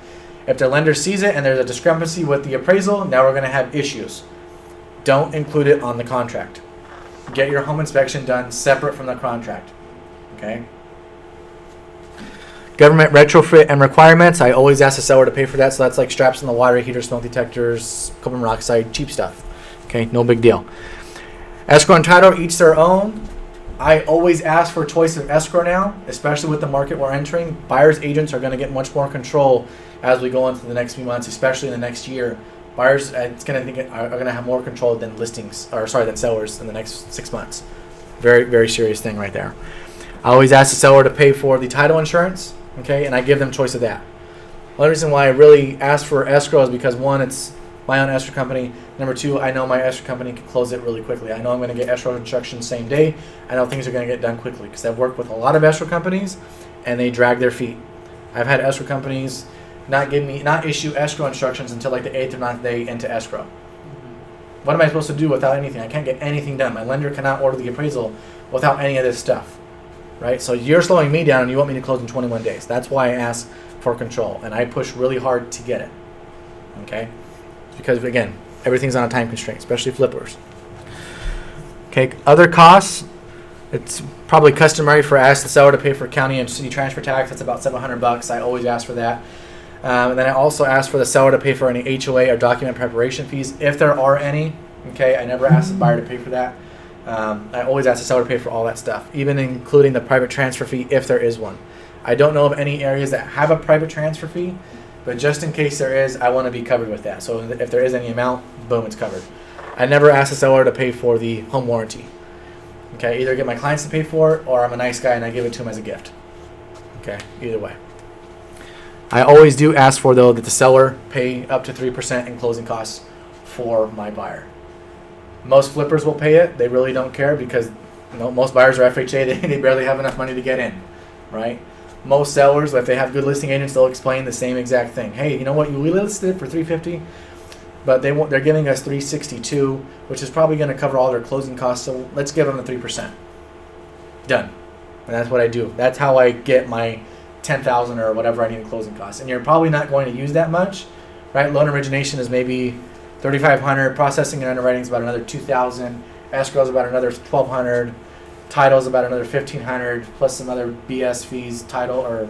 S1: If the lender sees it and there's a discrepancy with the appraisal, now we're going to have issues. Don't include it on the contract. Get your home inspection done separate from the contract. Okay? Government retrofit and requirements. I always ask the seller to pay for that. So that's like straps in the water heater, smoke detectors, carbon monoxide, cheap stuff. Okay, no big deal. Escrow and title, each their own. I always ask for choice of escrow now, especially with the market we're entering. Buyers agents are going to get much more control as we go into the next few months, especially in the next year. Buyers are going to have more control than than sellers in the next 6 months. Very, very serious thing right there. I always ask the seller to pay for the title insurance. Okay, and I give them choice of that. The only reason why I really ask for escrow is because, one, it's my own escrow company. Number two, I know my escrow company can close it really quickly. I know I'm going to get escrow instructions same day. I know things are going to get done quickly because I've worked with a lot of escrow companies and they drag their feet. I've had escrow companies not issue escrow instructions until like the 8th or 9th day into escrow. What am I supposed to do without anything? I can't get anything done. My lender cannot order the appraisal without any of this stuff, right? So you're slowing me down and you want me to close in 21 days. That's why I ask for control, and I push really hard to get it, okay? Because, again, everything's on a time constraint, especially flippers. Okay, other costs, it's probably customary for ask the seller to pay for county and city transfer tax. That's about $700. I always ask for that. And then I also ask for the seller to pay for any HOA or document preparation fees, if there are any. Okay, I never ask the buyer to pay for that. I always ask the seller to pay for all that stuff, even including the private transfer fee if there is one. I don't know of any areas that have a private transfer fee, but just in case there is, I want to be covered with that. So if there is any amount, boom, it's covered. I never ask the seller to pay for the home warranty. Okay, either get my clients to pay for it, or I'm a nice guy and I give it to them as a gift. Okay, either way. I always do ask for, though, that the seller pay up to 3% in closing costs for my buyer. Most flippers will pay it. They really don't care because most buyers are FHA. They barely have enough money to get in, right? Most sellers, if they have good listing agents, they'll explain the same exact thing. Hey, you know what? We listed it for $350, but they're giving us $362, which is probably going to cover all their closing costs. So let's give them the 3%. Done. And that's what I do. That's how I get my $10,000 or whatever I need in closing costs. And you're probably not going to use that much, right? Loan origination is maybe $3,500. Processing and underwriting is about another $2,000. Escrow is about another $1,200. Title is about another $1,500, plus some other BS fees, title or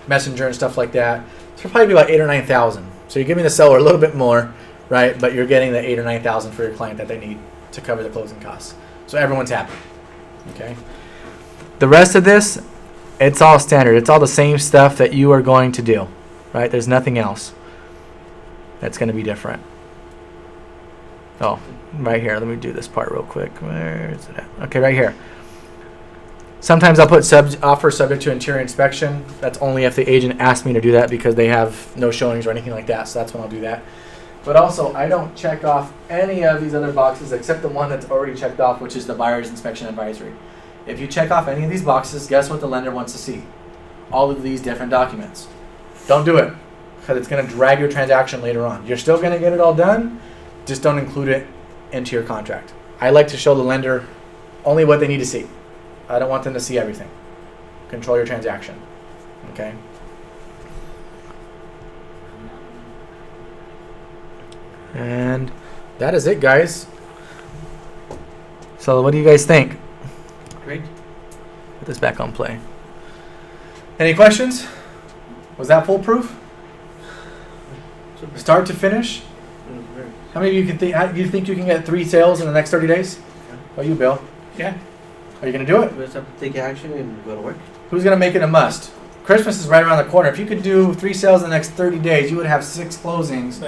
S1: messenger and stuff like that. So it'll probably be about $8,000 or $9,000. So you're giving the seller a little bit more, right? But you're getting the $8,000 or $9,000 for your client that they need to cover the closing costs. So everyone's happy. Okay. The rest of this, it's all standard. It's all the same stuff that you are going to do, right? There's nothing else that's going to be different. Oh, right here. Let me do this part real quick. Where is it at? Okay, right here. Sometimes I'll put offer subject to interior inspection. That's only if the agent asks me to do that because they have no showings or anything like that. So that's when I'll do that. But also, I don't check off any of these other boxes except the one that's already checked off, which is the buyer's inspection advisory. If you check off any of these boxes, guess what the lender wants to see? All of these different documents. Don't do it because it's going to drag your transaction later on. You're still going to get it all done. Just don't include it into your contract. I like to show the lender only what they need to see. I don't want them to see everything. Control your transaction. Okay? And that is it, guys. So what do you guys think?
S4: Great.
S1: Put this back on play. Any questions? Was that foolproof?
S4: Super.
S1: Start to finish? How many of you you think you can get 3 sales in the next 30 days? What about you, Bill?
S5: Yeah.
S1: Are you going to do it?
S4: We just have to take action and go to work.
S1: Who's going to make it a must? Christmas is right around the corner. If you could do 3 sales in the next 30 days, you would have 6 closings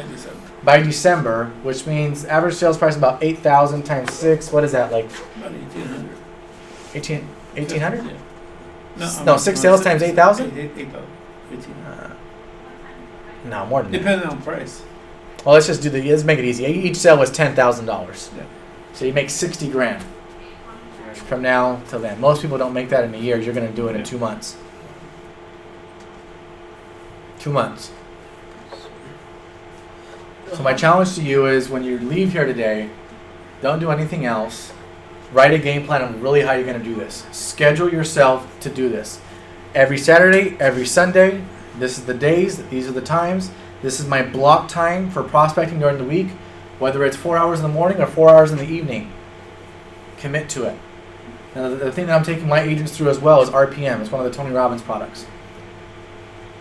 S1: by December, which means average sales price about $8,000 times 6. What is that, like?
S5: About 1,800.
S1: 1,800?
S5: Yeah.
S1: No, 6 sales times 8,000?
S5: 8,000. 1,500.
S1: No, more than that.
S5: Depending on price.
S1: Well, let's make it easy. Each sale was $10,000.
S5: Yeah.
S1: So you make 60 grand from now till then. Most people don't make that in a year. You're going to do it in 2 months. 2 months. So my challenge to you is when you leave here today, don't do anything else. Write a game plan on really how you're going to do this. Schedule yourself to do this. Every Saturday, every Sunday, this is the days, these are the times. This is my block time for prospecting during the week, whether it's 4 hours in the morning or 4 hours in the evening. Commit to it. Now, the thing that I'm taking my agents through as well is RPM. It's one of the Tony Robbins products.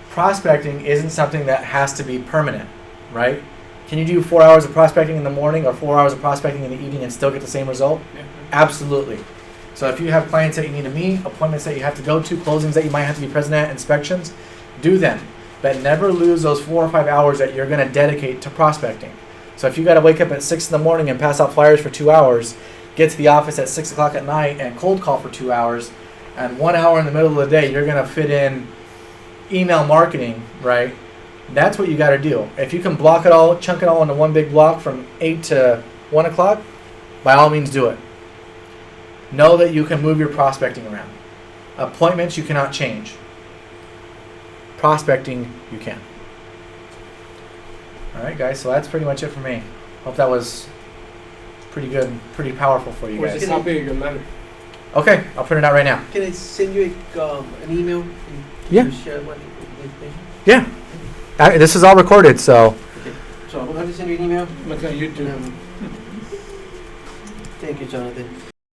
S1: Prospecting isn't something that has to be permanent, right? Can you do 4 hours of prospecting in the morning or 4 hours of prospecting in the evening and still get the same result?
S5: Yeah.
S1: Absolutely. So if you have clients that you need to meet, appointments that you have to go to, closings that you might have to be present at, inspections, do them. But never lose those 4 or 5 hours that you're going to dedicate to prospecting. So if you got to wake up at 6 in the morning and pass out flyers for 2 hours, get to the office at 6 o'clock at night and cold call for 2 hours, and 1 hour in the middle of the day, you're going to fit in email marketing, right? That's what you got to do. If you can block it all, chunk it all into one big block from 8 to 1 o'clock, by all means do it. Know that you can move your prospecting around. Appointments you cannot change. Prospecting you can. All right, guys. So that's pretty much it for me. Hope that was pretty good, and pretty powerful for you
S5: Where's
S1: guys.
S5: the copy of your letter?
S1: Okay, I'll print it out right now.
S4: Can I send you an email? And
S1: Yeah.
S4: You share what the information?
S1: Yeah. This is all recorded, so.
S4: Okay. So I'm going to send you an email.
S5: Look on YouTube.
S4: Thank you, Jonathan.